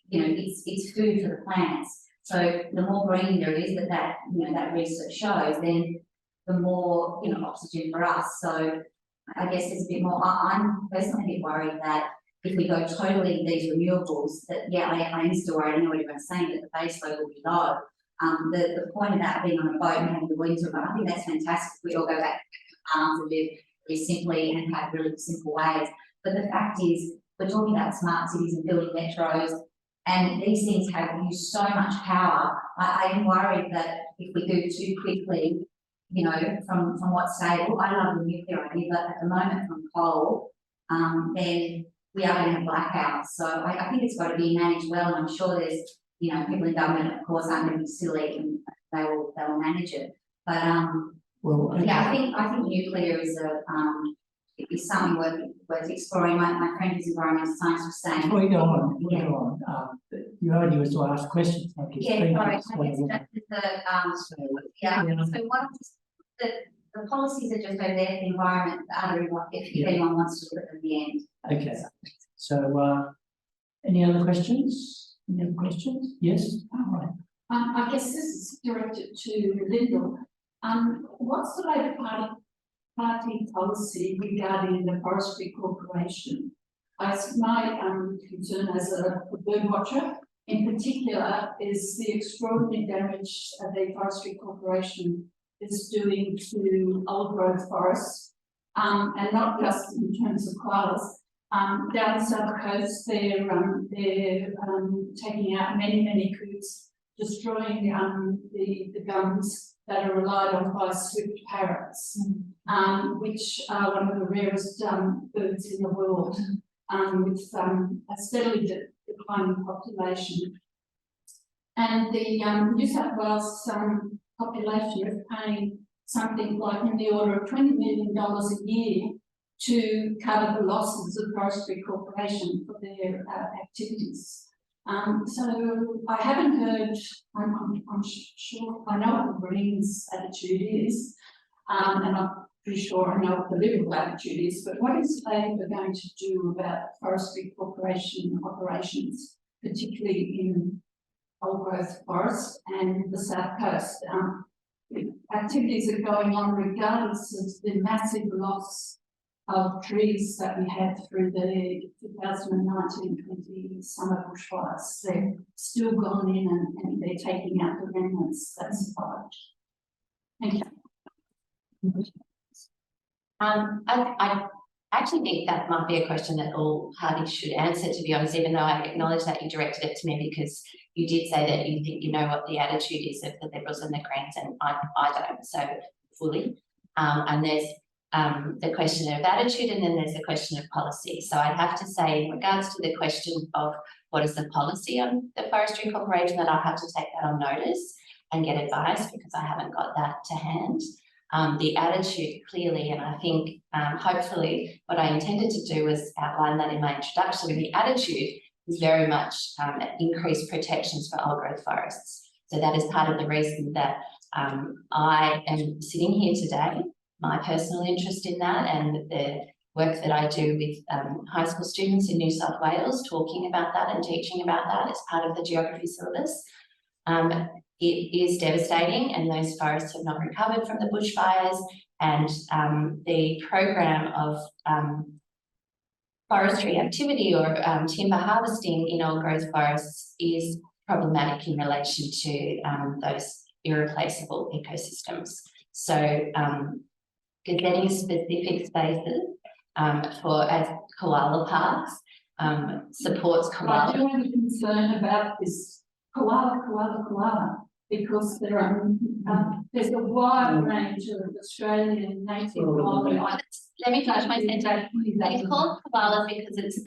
you know, it's food for the plants. So the more green there is that you know, that research shows, then the more, you know, oxygen for us. So I guess there's a bit more, I'm personally a bit worried that if we go totally these renewables, that, yeah, I am still worried, I know what everyone's saying, that the base load will be low. The point of that being on a boat and having the wind turbine, I think that's fantastic. We all go back to live very simply and have really simple ways. But the fact is, we're talking about smart cities and building metros, and these things have used so much power. I am worried that if we do too quickly, you know, from what's stable, I love the nuclear idea, but at the moment from coal, then we are going to have blackouts. So I think it's got to be managed well, and I'm sure there's, you know, people in government, of course, aren't going to be silly and they will manage it. But Well, yeah, I think nuclear is something worth exploring. My friend who's environmental science was saying. before you go on, Yeah. you only was to ask questions. Like you Yeah, speak, sorry, I so, guess that's so, yeah, yeah. so one of the policies are just over there, the environment, the other, if anyone wants to look at the end. Okay, so, any other questions? Any other questions? Yes, all right. I guess this is directed to Lyndall. What's the Labor Party policy regarding the Forestry Corporation? My concern as a bird watcher in particular is the extraordinary damage the Forestry Corporation is doing to old growth forests, and not just in terms of koalas. Down the south coast, they're taking out many coots, destroying the gums that are relied on by swift parrots, which are one of the rarest birds in the world, with a steadily declining population. And the New South Wales population is paying something like in the order of $20 million a year to cover the losses of Forestry Corporation for their activities. So I haven't heard, I'm sure, I know what the Greens' attitude is, and I'm pretty sure I know what the Liberal attitude is, but what is Labor going to do about Forestry Corporation operations, particularly in old growth forests and the south coast? Activities are going on regardless of the massive loss of trees that we had through the 2019-20 summer bushfires. They've still gone in and they're taking out the remnants that survived. Thank you. I actually think that might be a question that all parties should answer, to be honest, even though I acknowledge that you directed it to me, because you did say that you think you know what the attitude is of the Liberals and the Greens, and I don't, so fully. And there's the question of attitude, and then there's the question of policy. So I'd have to say, in regards to the question of what is the policy on the Forestry Corporation, that I'll have to take that on notice and get advice, because I haven't got that to hand. The attitude clearly, and I think hopefully what I intended to do was outline that in my introduction. The attitude is very much increased protections for old growth forests. So that is part of the reason that I am sitting here today. My personal interest in that, and the work that I do with high school students in New South Wales, talking about that and teaching about that as part of the geography syllabus. It is devastating, and those forests have not recovered from the bushfires, and the program of forestry activity or timber harvesting in old growth forests is problematic in relation to those irreplaceable ecosystems. So getting specific spaces as koala parks supports koala. I do have a concern about this koala, because there are there's a wide range of Australian native koala. Let me finish my sentence. It's called koalas because it's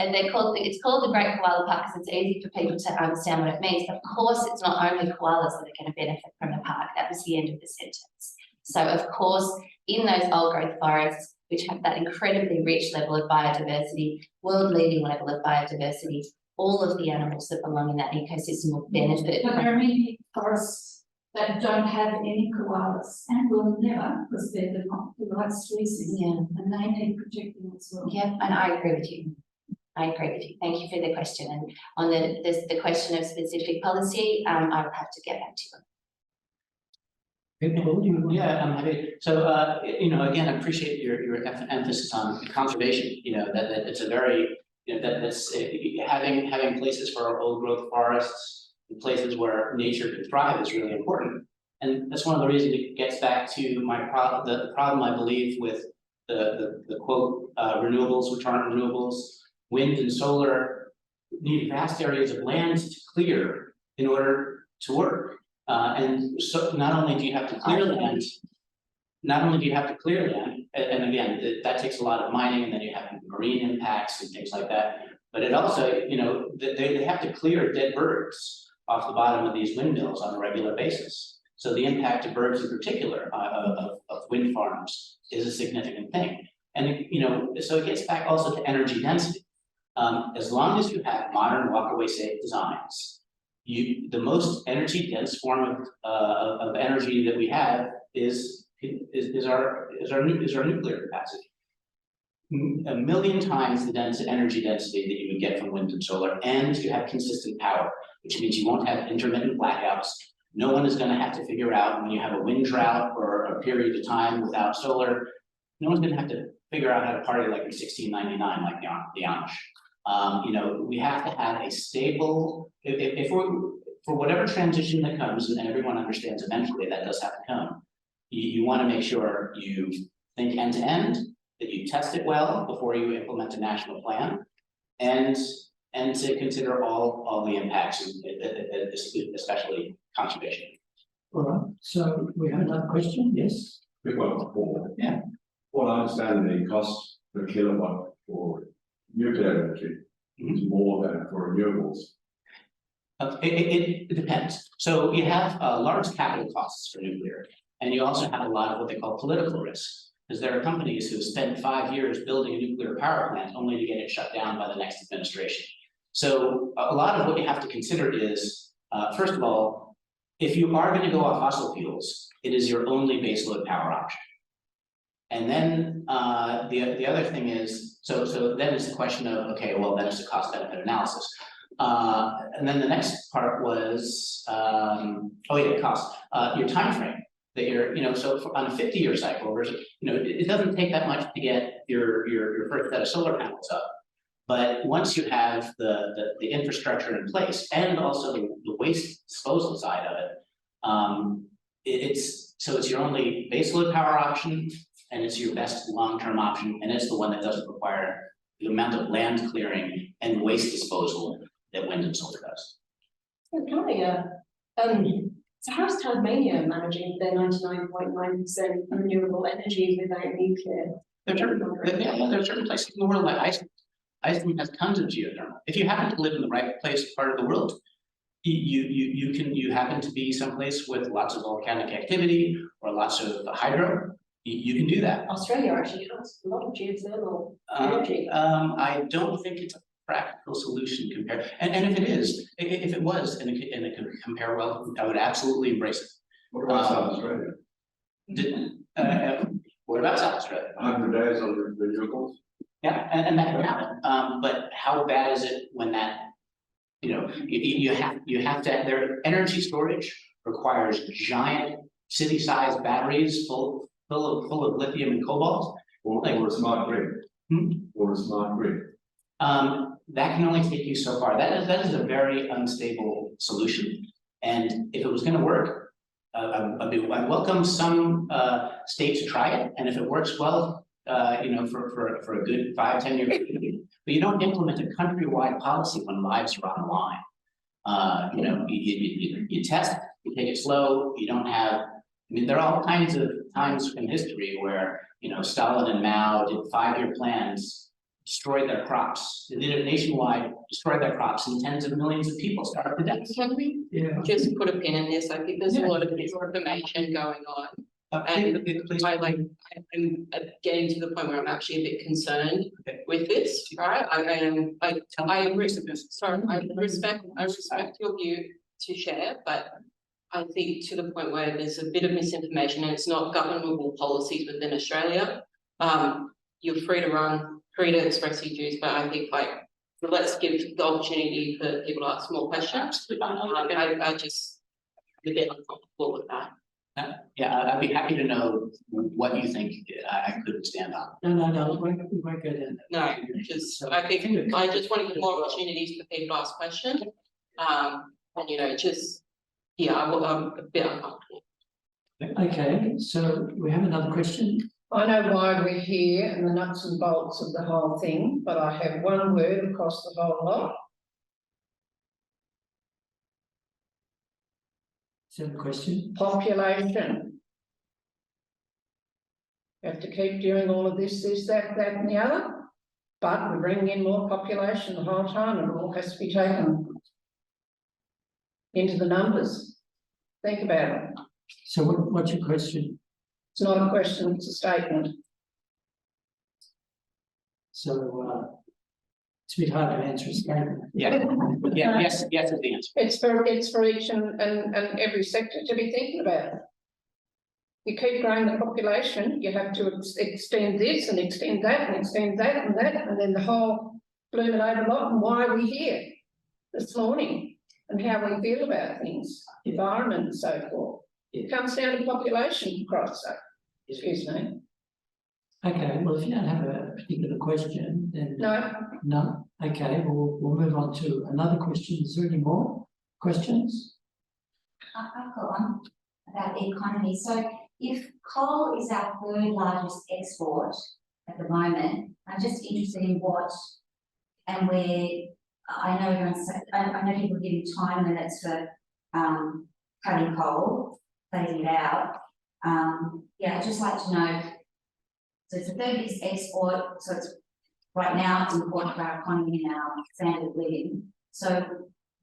called the Great Koala Park because it's easy for people to understand what it means. Of course, it's not only koalas that are going to benefit from the park. That was the end of the sentence. So, of course, in those old growth forests, which have that incredibly rich level of biodiversity, world-leading level of biodiversity, all of the animals that belong in that ecosystem will benefit. But there are many forests that don't have any koalas and will never, because they're not the right species. Yeah. And they need protecting as well. Yeah, and I agree with you. I agree with you. Thank you for the question. And on the question of specific policy, I will have to get back to you. Yeah, I'm happy. So, you know, again, I appreciate your emphasis on conservation. You know, that it's a very, you know, that's having places for our old growth forests, places where nature can thrive is really important. And that's one of the reasons it gets back to the problem I believe with the quote renewables, which aren't renewables. Wind and solar need vast areas of land to clear in order to work. And so not only do you have to clear land, and again, that takes a lot of mining, and then you have marine impacts and things like that. But it also, you know, they have to clear dead birds off the bottom of these windmills on a regular basis. So the impact of birds in particular of wind farms is a significant thing. And, you know, so it gets back also to energy density. As long as you have modern walkaway safe designs, the most energy dense form of energy that we have is our nuclear capacity. A million times the energy density that you would get from wind and solar, and you have consistent power, which means you won't have intermittent blackouts. No one is going to have to figure out when you have a wind drought or a period of time without solar. No one's going to have to figure out how to party like in 1699, like the Amish. You know, we have to have a stable. If we're for whatever transition that comes, and everyone understands eventually that does have to come. You want to make sure you think end to end, that you test it well before you implement a national plan, and to consider all the impacts, especially conservation. All right, so we have another question, yes? Quick one before. Yeah. What I understand the cost per kilowatt for nuclear energy is more than for renewables. It depends. So you have large capital costs for nuclear, and you also have a lot of what they call political risk, because there are companies who have spent 5 years building a nuclear power plant only to get it shut down by the next administration. So a lot of what you have to consider is, first of all, if you are going to go off fossil fuels, it is your only baseload power option. And then the other thing is, so then it's the question of, okay, well, then it's a cost benefit analysis. And then the next part was, cost, your time frame that you're, you know, so on a 50-year cycle, versus, you know, it doesn't take that much to get your first set of solar panels up. But once you have the infrastructure in place, and also the waste disposal side of it, it's your only baseload power option, and it's your best long-term option, and it's the one that doesn't require the amount of land clearing and waste disposal that wind and solar does. So so how's Tasmania managing their 99.9% renewable energy without nuclear? There are certain places in the world like Iceland. Iceland has tons of geothermal. If you happen to live in the right place, part of the world, you happen to be someplace with lots of volcanic activity or lots of hydro. You can do that. Australia actually has a lot of geothermal energy. I don't think it's a practical solution compared, and if it is, if it was, and it could compare well, I would absolutely embrace it. What about South Australia? What about South Australia? 100 days on renewables. Yeah, and that can happen. But how bad is it when that, you know, you have to, their energy storage requires giant city-sized batteries full of lithium and cobalt. Or a smart grid. Or a smart grid. That can only take you so far. That is a very unstable solution. And if it was going to work, I welcome some state to try it. And if it works well, you know, for a good 5-10 year period, but you don't implement a countrywide policy when lives are on the line. You know, you test, you take it slow. You don't have. I mean, there are all kinds of times in history where, you know, Stalin and Mao did 5-year plans, destroyed their crops. They did it nationwide, destroyed their crops, and tens of millions of people starved to death. Can we just put a pin in this? I think there's a lot of misinformation going on. And I'm getting to the point where I'm actually a bit concerned with this, right? I respect your view to share, but I think to the point where there's a bit of misinformation and it's not governable policies within Australia. You're free to express your views, but I think let's give the opportunity for people to ask more questions. I just am a bit uncomfortable with that. Yeah, I'd be happy to know what you think I could stand on. No, we won't go down. No, just I think I just want to give more opportunities for people to ask questions. And you know, I'm a bit uncomfortable. Okay, so we have another question. I know why we're here and the nuts and bolts of the whole thing, but I have one word across the whole lot. Is that a question? Population. You have to keep doing all of this, that, and the other. But we're bringing in more population the whole time, and it all has to be taken into the numbers. Think about it. So what's your question? It's not a question, it's a statement. So, it's a bit hard to answer a statement. Yeah, yeah, yes is the answer. It's for each and every sector to be thinking about it. You keep growing the population, you have to extend this and extend that and extend that and that, and then the whole bloom and over lot, and why are we here this morning, and how we feel about things, environment and so forth. It comes down to population, for Christ's sake. Excuse me. Okay, well, if you don't have a particular question, then. No. No, okay, we'll move on to another question. Is there any more questions? I've got one about the economy. So if coal is our third largest export at the moment, I'm just interested in what and where. I know everyone's, I know people are giving time limits for cutting coal, phasing it out. Yeah, I'd just like to know. So it's the third biggest export. So it's right now it's important for our economy and our standard of living. So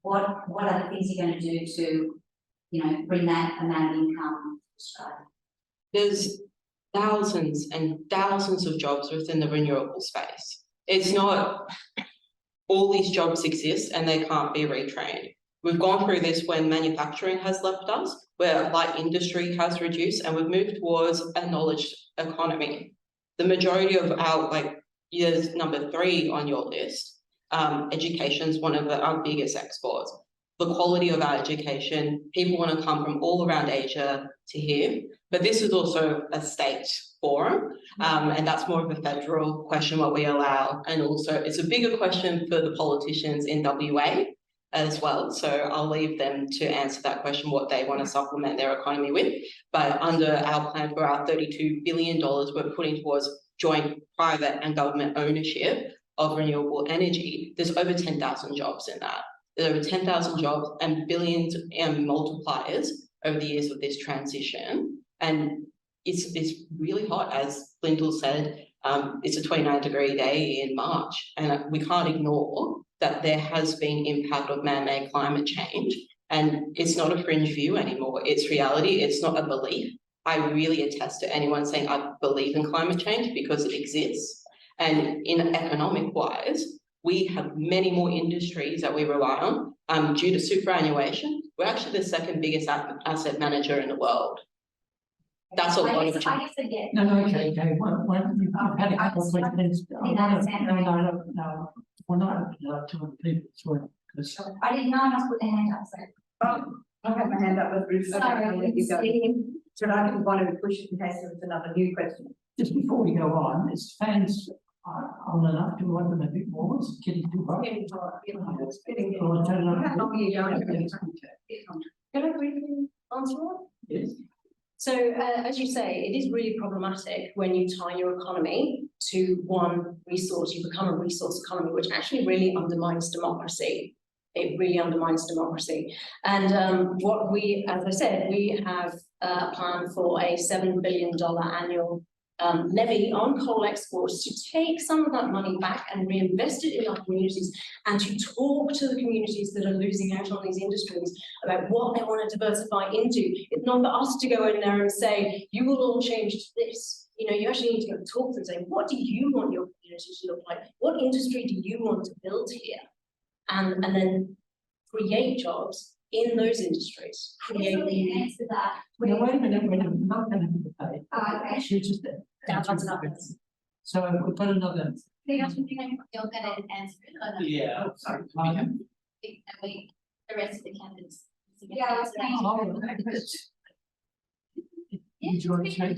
what are the things you're going to do to, you know, bring that amount of income to Australia? There's thousands and thousands of jobs within the renewable space. It's not all these jobs exist and they can't be retrained. We've gone through this when manufacturing has left us, where light industry has reduced, and we've moved towards a knowledge economy. The majority of our, years number 3 on your list, education is one of our biggest exports. The quality of our education, people want to come from all around Asia to here, but this is also a state forum, and that's more of a federal question what we allow, and also it's a bigger question for the politicians in WA as well, so I'll leave them to answer that question, what they want to supplement their economy with. But under our plan for our $32 billion, we're putting towards joint private and government ownership of renewable energy. There's over 10,000 jobs in that. There's over 10,000 jobs and billions and multipliers over the years of this transition. And it's really hot, as Lyndall said. It's a 29-degree day in March, and we can't ignore that there has been impact of man-made climate change, and it's not a fringe view anymore. It's reality. It's not a belief. I really attest to anyone saying I believe in climate change because it exists. And in economic-wise, we have many more industries that we rely on. Due to superannuation, we're actually the second biggest asset manager in the world. That's a lot of change. I guess I get. No, okay. I've had a couple of questions. No, we're not to other people as well. I didn't know I must put the hand up, so. I have my hand up with Bruce. Sorry, I'll let you go. see. So I didn't want to push it in case there was another new question. Just before we go on, is fans on enough to want them a bit more? Is it getting too hot? Getting hot, getting hot. It's getting Well, hot. turn it on. How long are you going? Can I briefly answer that? Yes. So, as you say, it is really problematic when you tie your economy to one resource. You become a resource economy, which actually really undermines democracy. It really undermines democracy. And what we, as I said, we have a plan for a $7 billion annual levy on coal exports to take some of that money back and reinvest it in our communities, and to talk to the communities that are losing out on these industries about what they want to diversify into. It's not for us to go in there and say, you will all change to this. You know, you actually need to go and talk to them and say, what do you want your community to look like? What industry do you want to build here? And then create jobs in those industries. Yes, so the answer that. No, wait a minute, I'm not going to have the debate. Okay. Actually, just so we've got another. You're going to answer it or no? Yeah. Sorry. The rest of the candidates. Yeah, I was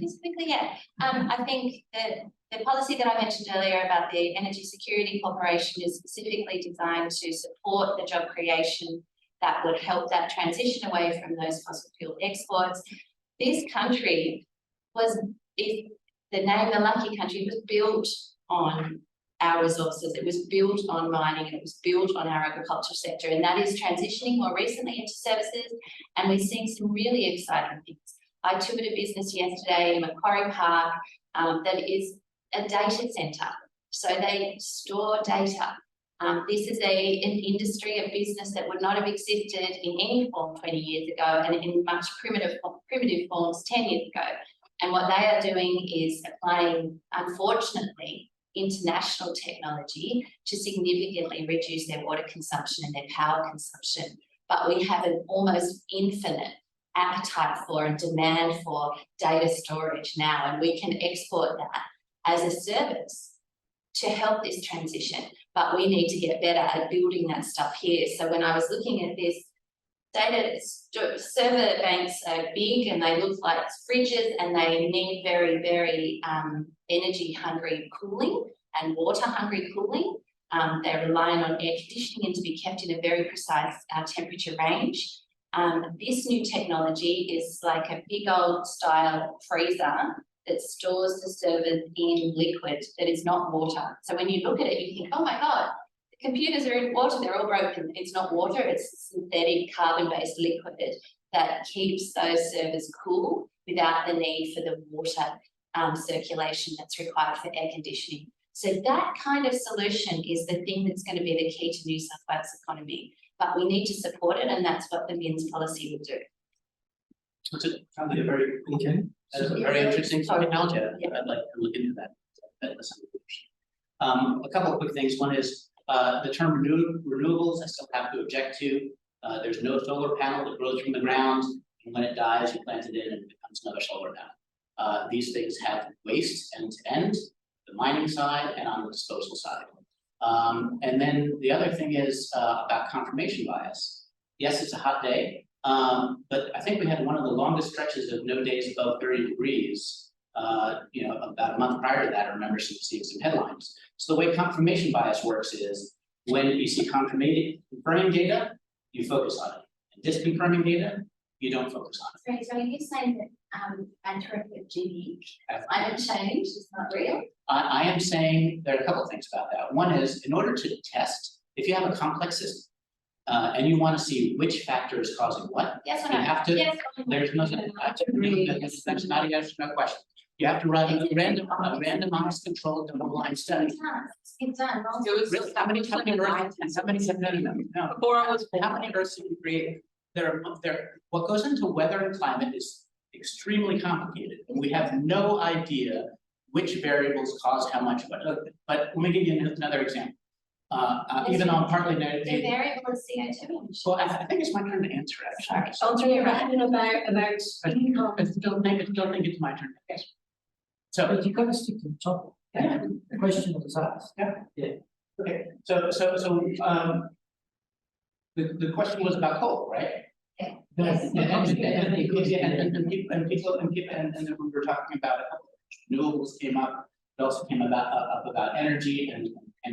Just quickly, yeah. I think that the policy that I mentioned earlier about the Energy Security Corporation is specifically designed to support the job creation that would help that transition away from those fossil fuel exports. This country was, if the name the lucky country, was built on our resources. It was built on mining and it was built on our agricultural sector, and that is transitioning more recently into services, and we're seeing some really exciting things. I toured a business yesterday in Macquarie Park that is a data centre. So they store data. This is an industry, a business that would not have existed in any form 20 years ago and in much primitive forms 10 years ago. And what they are doing is applying, unfortunately, international technology to significantly reduce their water consumption and their power consumption. But we have an almost infinite appetite for and demand for data storage now, and we can export that as a service to help this transition. But we need to get better at building that stuff here. So when I was looking at this, data server banks are big and they look like fridges, and they need very, very energy hungry cooling and water hungry cooling. They're relying on air conditioning and to be kept in a very precise temperature range. This new technology is like a big old style freezer that stores the servers in liquid that is not water. So when you look at it, you think, oh my God, the computers are in water, they're all broken. It's not water, it's synthetic carbon-based liquid that keeps those servers cool without the need for the water circulation that's required for air conditioning. So that kind of solution is the thing that's going to be the key to New South Wales economy. But we need to support it, and that's what the MINS policy will do. Sounds like a very, that's a very interesting technology. I'd like to look into that. A couple of quick things. One is the term renewables, I still have to object to. There's no solar panel that grows from the ground, and when it dies, you plant it in and it becomes another solar panel. These things have waste end to end, the mining side and on the disposal side. And then the other thing is about confirmation bias. Yes, it's a hot day, but I think we had one of the longest stretches of no days above 30 degrees, you know, about a month prior to that. I remember seeing some headlines. So the way confirmation bias works is when you see confirming data, you focus on it. And disconfirming data, you don't focus on it. So are you saying that anthropogenic climate change is not real? I am saying there are a couple of things about that. One is, in order to test, if you have a complex system and you want to see which factor is causing what, Yes or you no? have to, Yes. there's no, that's not a yes or no question. You have to run a randomized controlled double-blind study. It's done. Really, how many no. Before I was How many Earths did you create? What goes into weather and climate is extremely complicated. We have no idea which variables cause how much, but let me give you another example. Even on partly The variable is CO2 emissions. well, I think it's my turn to answer actually. Answering your question about income. I still think it's my turn. Yes. So But you've got to stick to the topic. Yeah. The question was asked. okay, so the question was about coal, right? Yes. And then we were talking about renewables came up. It also came up about energy and I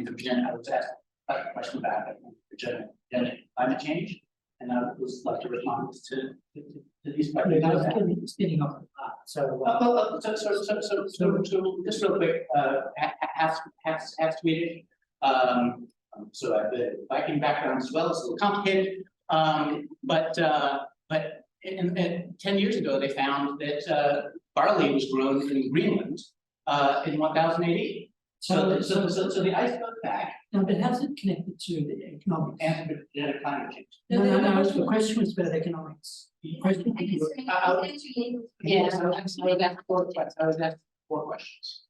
was asked a question about climate change, and I would like to respond to these questions. It's getting off the path. So, So just real quick, half Swedish. So I have the Viking background as well. It's a little complicated. But 10 years ago, they found that barley was grown in Greenland in 1000 AD. So the ice goes back. no, but how's it connected to the economics? Anthropogenic climate change. No, the question was about economics. The question. Yeah. I was asked 4 questions.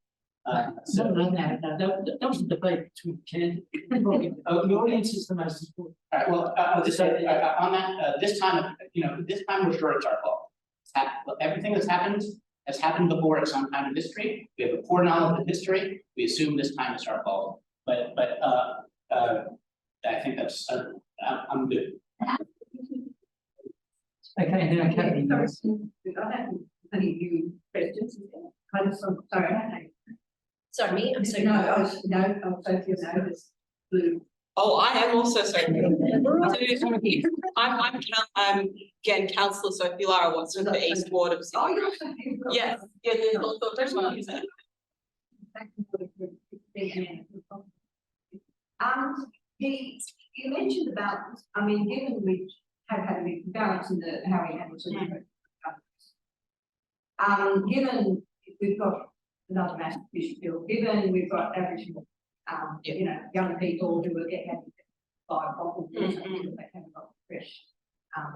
No, that was a debate between candidates. The audience is the most important. All right, well, I'll just say, on that, this time we're sure it's our fault. Everything that's happened has happened before at some time in history. We have a poor knowledge of history. We assume this time it's our fault. But I think that's, I'm good. Okay, now Kathy. I have any new questions. Sorry. Sorry, me, I'm so. I'm Sophia Notice Blue. Oh, I am also so. I'm again Councillor Sophie Lara Watson for the East Ward of Oh, Sydney. you're Sophia. Yes, yeah, the first one is it. Thank you for the You mentioned about, I mean, given we have had a big balance in the how we handle given we've got another massive fish bill, given we've got Aboriginal, you know, young people who are getting by bottled water because they haven't got fresh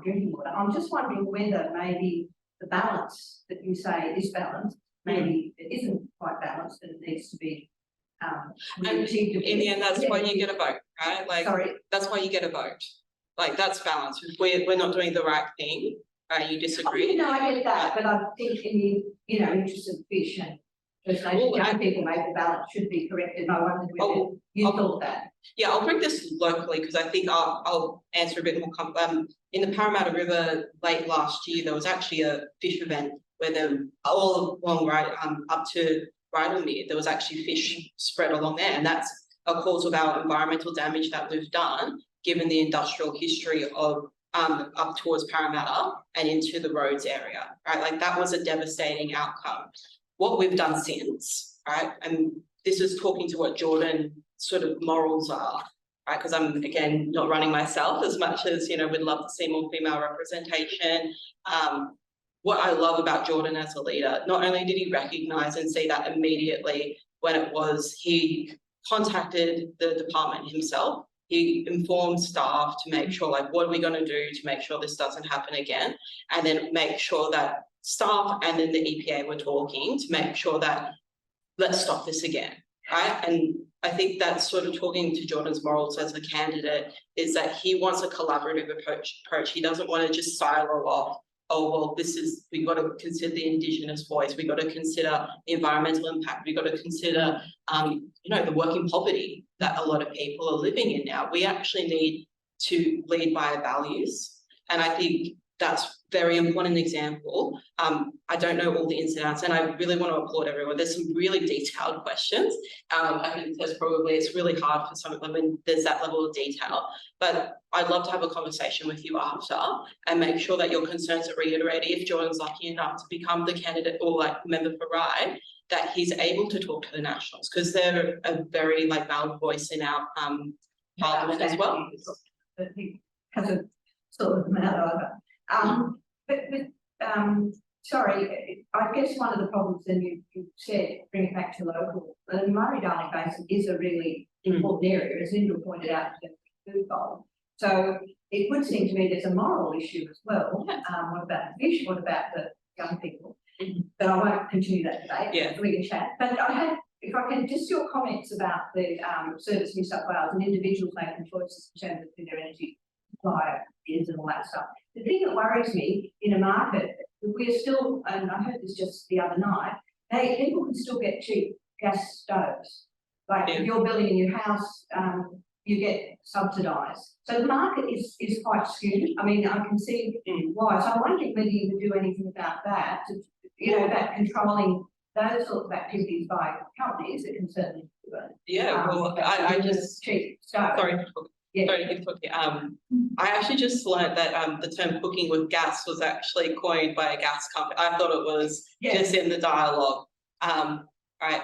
drinking water. I'm just wondering whether maybe the balance that you say is balanced, maybe it isn't quite balanced and it needs to be and in the end, that's why you get a vote, right? Like, that's why you get a vote. Like, that's balance. We're not doing the right thing. You disagree. No, I get that, but I think in the, you know, interest of fish and First Nations young people, maybe the balance should be corrected. I wondered whether you thought that. Yeah, I'll bring this locally because I think I'll answer a bit more. In the Parramatta River late last year, there was actually a fish event where them all along right up to Ryde, there was actually fish spread along there, and that's a cause of our environmental damage that we've done, given the industrial history of up towards Parramatta and into the roads area, right? Like that was a devastating outcome. What we've done since, right? And this is talking to what Jordan sort of morals are, right? Because I'm, again, not running myself as much as, you know, we'd love to see more female representation. What I love about Jordan as a leader, not only did he recognise and see that immediately when it was, he contacted the department himself, he informed staff to make sure, like, what are we going to do to make sure this doesn't happen again? And then make sure that staff and then the EPA were talking to make sure that let's stop this again, right? And I think that's sort of talking to Jordan's morals as a candidate, is that he wants a collaborative approach. He doesn't want to just silo off, oh, well, this is, we've got to consider the Indigenous voice, we've got to consider the environmental impact, we've got to consider, you know, the working poverty that a lot of people are living in now. We actually need to lead by our values. And I think that's very important example. I don't know all the ins and outs, and I really want to applaud everyone. There's some really detailed questions. I think it's really hard for some of them when there's that level of detail, but I'd love to have a conversation with you after and make sure that your concerns are reiterated. If Jordan's lucky enough to become the candidate or like member for Ryde, that he's able to talk to the Nationals, because they're a very like loud voice in our parliament as well. But he hasn't sort of come out either. Sorry, I guess one of the problems, and you said, bring it back to local, the Murray-Darling Basin is a really important area, as Linda pointed out, in the food bowl. So it would seem to me there's a moral issue as well. What about the fish? What about the young people? But I won't continue that debate. Yeah. We can chat. But I had, if I can, just your comments about the Service New South Wales and individuals making choices in terms of who their energy supplier is and all that stuff. The thing that worries me in a market, we're still, and I heard this just the other night, people can still get cheap gas stoves. Like if you're building a new house, you get subsidised. So the market is quite skewed. I mean, I can see why. So I'm wondering whether you would do anything about that, to, you know, about controlling those sorts of activities by companies that can certainly do it. Yeah, well, I just cheap stove. Sorry. Yeah. Sorry to keep talking. I actually just learned that the term cooking with gas was actually coined by a gas company. I thought it was just in the dialogue. Right.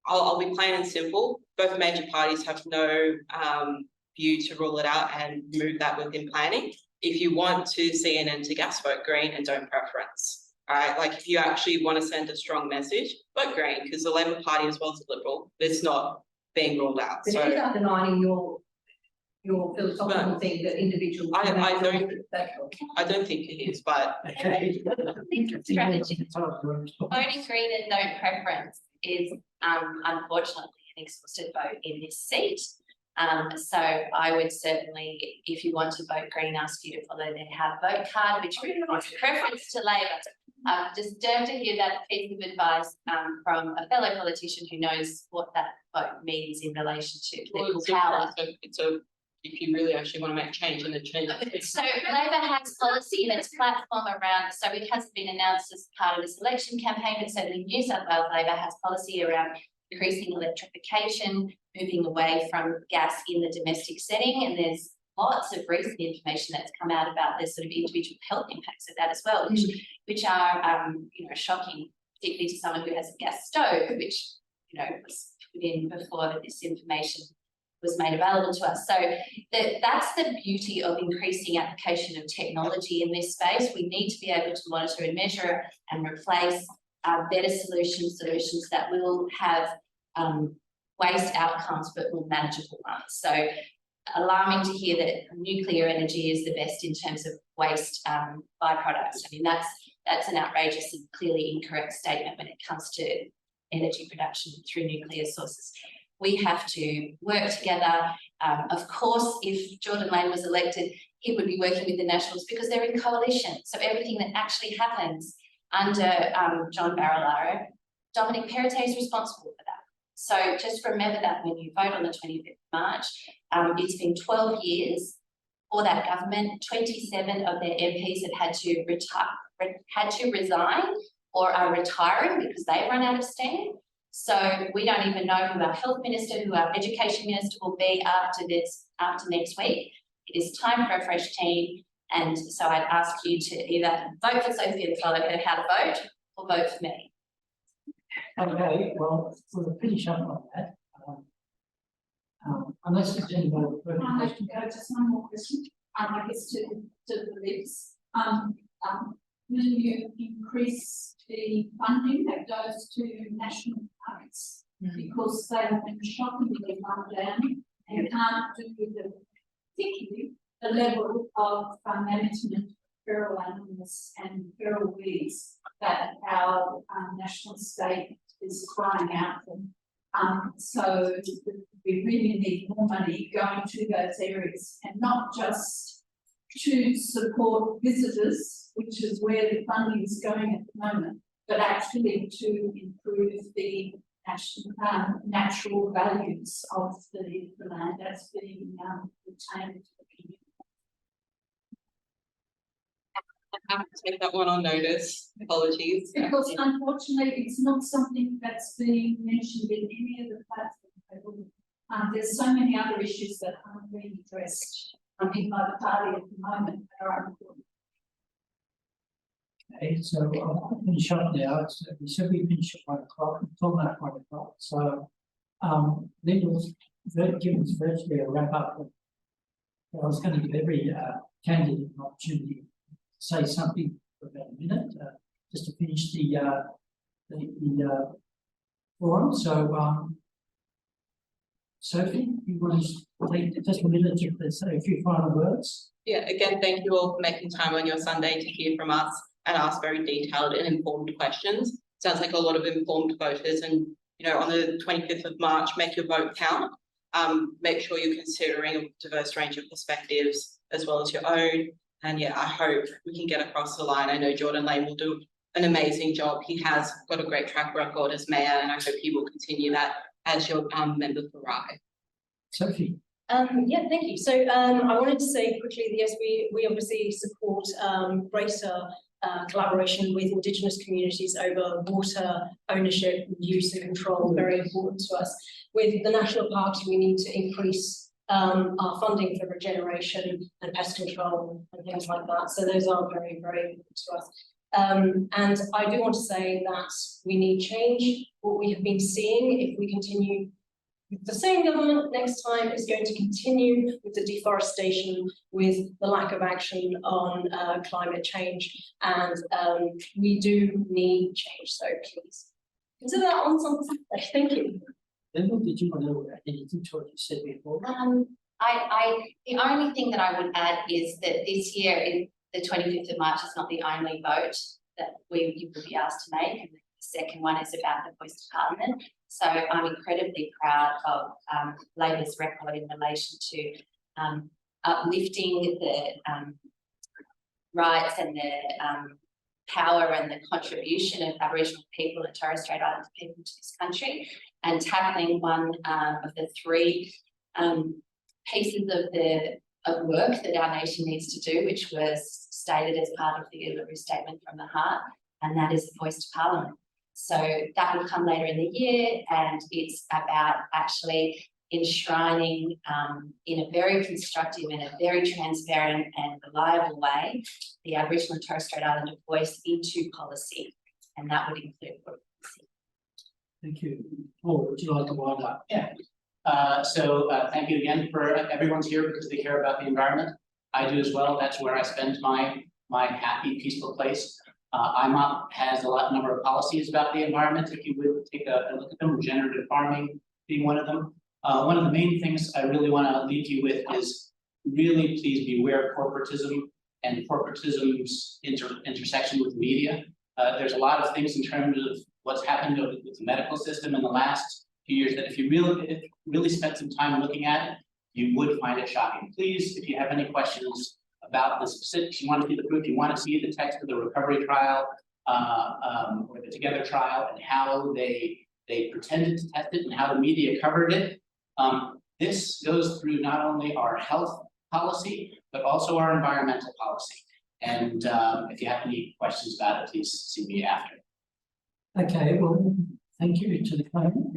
I'll be plain and simple. Both major parties have no view to rule it out and move that within planning. If you want to see an end to gas, vote Green and don't preference. All right. Like if you actually want to send a strong message, vote Green, because the Labor Party as well as the Liberal, it's not being ruled out. But it is undermining your philosophical thing that individuals. I don't think it is, but Strategy. Voting Green and no preference is unfortunately an exhausted vote in this seat. So I would certainly, if you want to vote Green, ask you to follow their Have Vote card, which requires preference to Labor. Disturbed to hear that piece of advice from a fellow politician who knows what that vote means in relation to political power. If you really actually want to make change in the change. So Labor has policy in its platform around, so it hasn't been announced as part of this election campaign, but certainly New South Wales Labor has policy around increasing electrification, moving away from gas in the domestic setting, and there's lots of recent information that's come out about the sort of individual health impacts of that as well, which are you know, shocking, particularly to someone who has a gas stove, which, you know, was put in before this information was made available to us. So that's the beauty of increasing application of technology in this space. We need to be able to monitor and measure and replace better solutions that will have waste outcomes but more manageable ones. So alarming to hear that nuclear energy is the best in terms of waste byproducts. I mean, that's an outrageous and clearly incorrect statement when it comes to energy production through nuclear sources. We have to work together. Of course, if Jordan Lane was elected, he would be working with the Nationals because they're in coalition. So everything that actually happens under John Barilaro, Dominic Perrottet is responsible for that. So just remember that when you vote on the 25th of March, it's been 12 years for that government. 27 of their MPs have had to resign or are retiring because they've run out of steam. So we don't even know who our health minister, who our education minister will be after next week. It is time for a fresh team. And so I'd ask you to either vote for Sophie and follow her how to vote or vote for me. Okay, well, we'll finish up on that. Unless there's any more further questions. Just one more question. I guess to the leads. Will you increase the funding that goes to national parks? Because they have been shockingly run down and can't do particularly the level of management of feral animals and feral weeds that our national state is crying out for. So we really need more money going to those areas and not just to support visitors, which is where the funding is going at the moment, but actually to improve the natural values of the land that's being retained to the community. I have to take that one on notice. Apologies. Because unfortunately, it's not something that's being mentioned in any of the platforms. There's so many other issues that aren't being addressed by the party at the moment that are important. Okay, so I'll finish up now. So we said we finish at 1 o'clock, until that 1 o'clock. So then we'll give us virtually a wrap up. I was going to give every candidate an opportunity to say something for about a minute, just to finish the forum. So Sophie, you want to take just a minute to say a few final words? Yeah, again, thank you all for making time on your Sunday to hear from us and ask very detailed and informed questions. Sounds like a lot of informed voters, and on the 25th of March, make your vote count. Make sure you're considering a diverse range of perspectives as well as your own. And yeah, I hope we can get across the line. I know Jordan Lane will do an amazing job. He has got a great track record as mayor, and I hope he will continue that as your member for Ryde. Sophie. Yeah, thank you. So I wanted to say quickly that yes, we obviously support greater collaboration with Indigenous communities over water ownership, use and control, very important to us. With the national parks, we need to increase our funding for regeneration and pest control and things like that. So those are very, very important to us. And I do want to say that we need change. What we have been seeing, if we continue with the same government next time, is going to continue with the deforestation, with the lack of action on climate change, and we do need change. So please consider that on something. Thank you. Linda, did you want to add anything to what you said before? The only thing that I would add is that this year, the 25th of March is not the only vote that you will be asked to make. And the second one is about the voice to Parliament. So I'm incredibly proud of Labor's record in relation to uplifting the rights and the power and the contribution of Aboriginal people and Torres Strait Islander people to this country, and tackling one of the three pieces of work that our nation needs to do, which was stated as part of the Uluru Statement from the Heart, and that is the voice to Parliament. So that will come later in the year, and it's about actually enshrining in a very constructive and a very transparent and reliable way the Aboriginal and Torres Strait Islander voice into policy, and that would include policy. Thank you. Paul, would you like to wind up? Yeah. Thank you again for everyone's here because they care about the environment. I do as well. That's where I spend my happy, peaceful place. IMOP has a number of policies about the environment. If you would take a look at them, regenerative farming being one of them. One of the main things I really want to leave you with is really please beware of corporatism and corporatism's intersection with media. There's a lot of things in terms of what's happened with the medical system in the last few years that if you really spent some time looking at it, you would find it shocking. Please, if you have any questions about the specifics, you want to see the proof, you want to see the text of the recovery trial or the Together trial and how they pretended to test it and how the media covered it. This goes through not only our health policy, but also our environmental policy. And if you have any questions about it, please see me after. Okay, well, thank you to the panel.